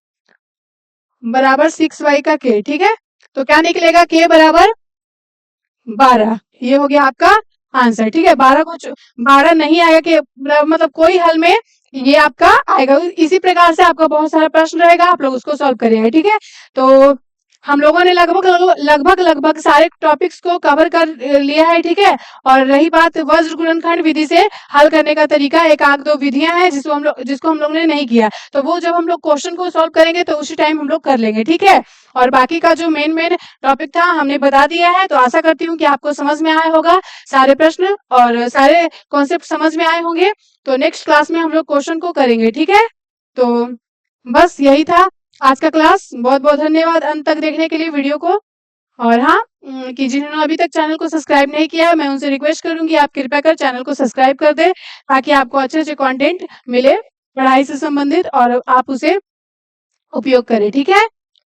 बराबर 6y का k, ठीक है। तो क्या निकलेगा, k बराबर 12। ये हो गया आपका आंसर, ठीक है। 12 नहीं आएगा कि मतलब कोई हल में ये आपका आएगा। इसी प्रकार से आपका बहुत सारा प्रश्न रहेगा, आप लोग उसको सॉल्व करेंगे, ठीक है। तो हम लोगों ने लगभग सारे टॉपिक्स को कवर कर लिया है, ठीक है। और रही बात वज्र गुणनखंड विधि से हल करने का तरीका, एक आध दो विधियां हैं जिसको हम लोग ने नहीं किया, तो वो जब हम लोग क्वेश्चन को सॉल्व करेंगे तो उसी टाइम हम लोग कर लेंगे, ठीक है। और बाकी का जो मेन टॉपिक था हमने बता दिया है। तो आशा करती हूँ कि आपको समझ में आया होगा सारे प्रश्न और सारे कॉन्सेप्ट समझ में आए होंगे। तो नेक्स्ट क्लास में हम लोग क्वेश्चन को करेंगे, ठीक है। तो बस यही था आज का क्लास। बहुत बहुत धन्यवाद अंत तक देखने के लिए वीडियो को। और हाँ, कि जिन्होंने अभी तक चैनल को सब्सक्राइब नहीं किया है, मैं उनसे रिक्वेस्ट करूंगी आप कृपया कर चैनल को सब्सक्राइब कर दें, ताकि आपको अच्छे अच्छे कंटेंट मिले पढ़ाई से संबंधित और आप उसे उपयोग करें, ठीक है।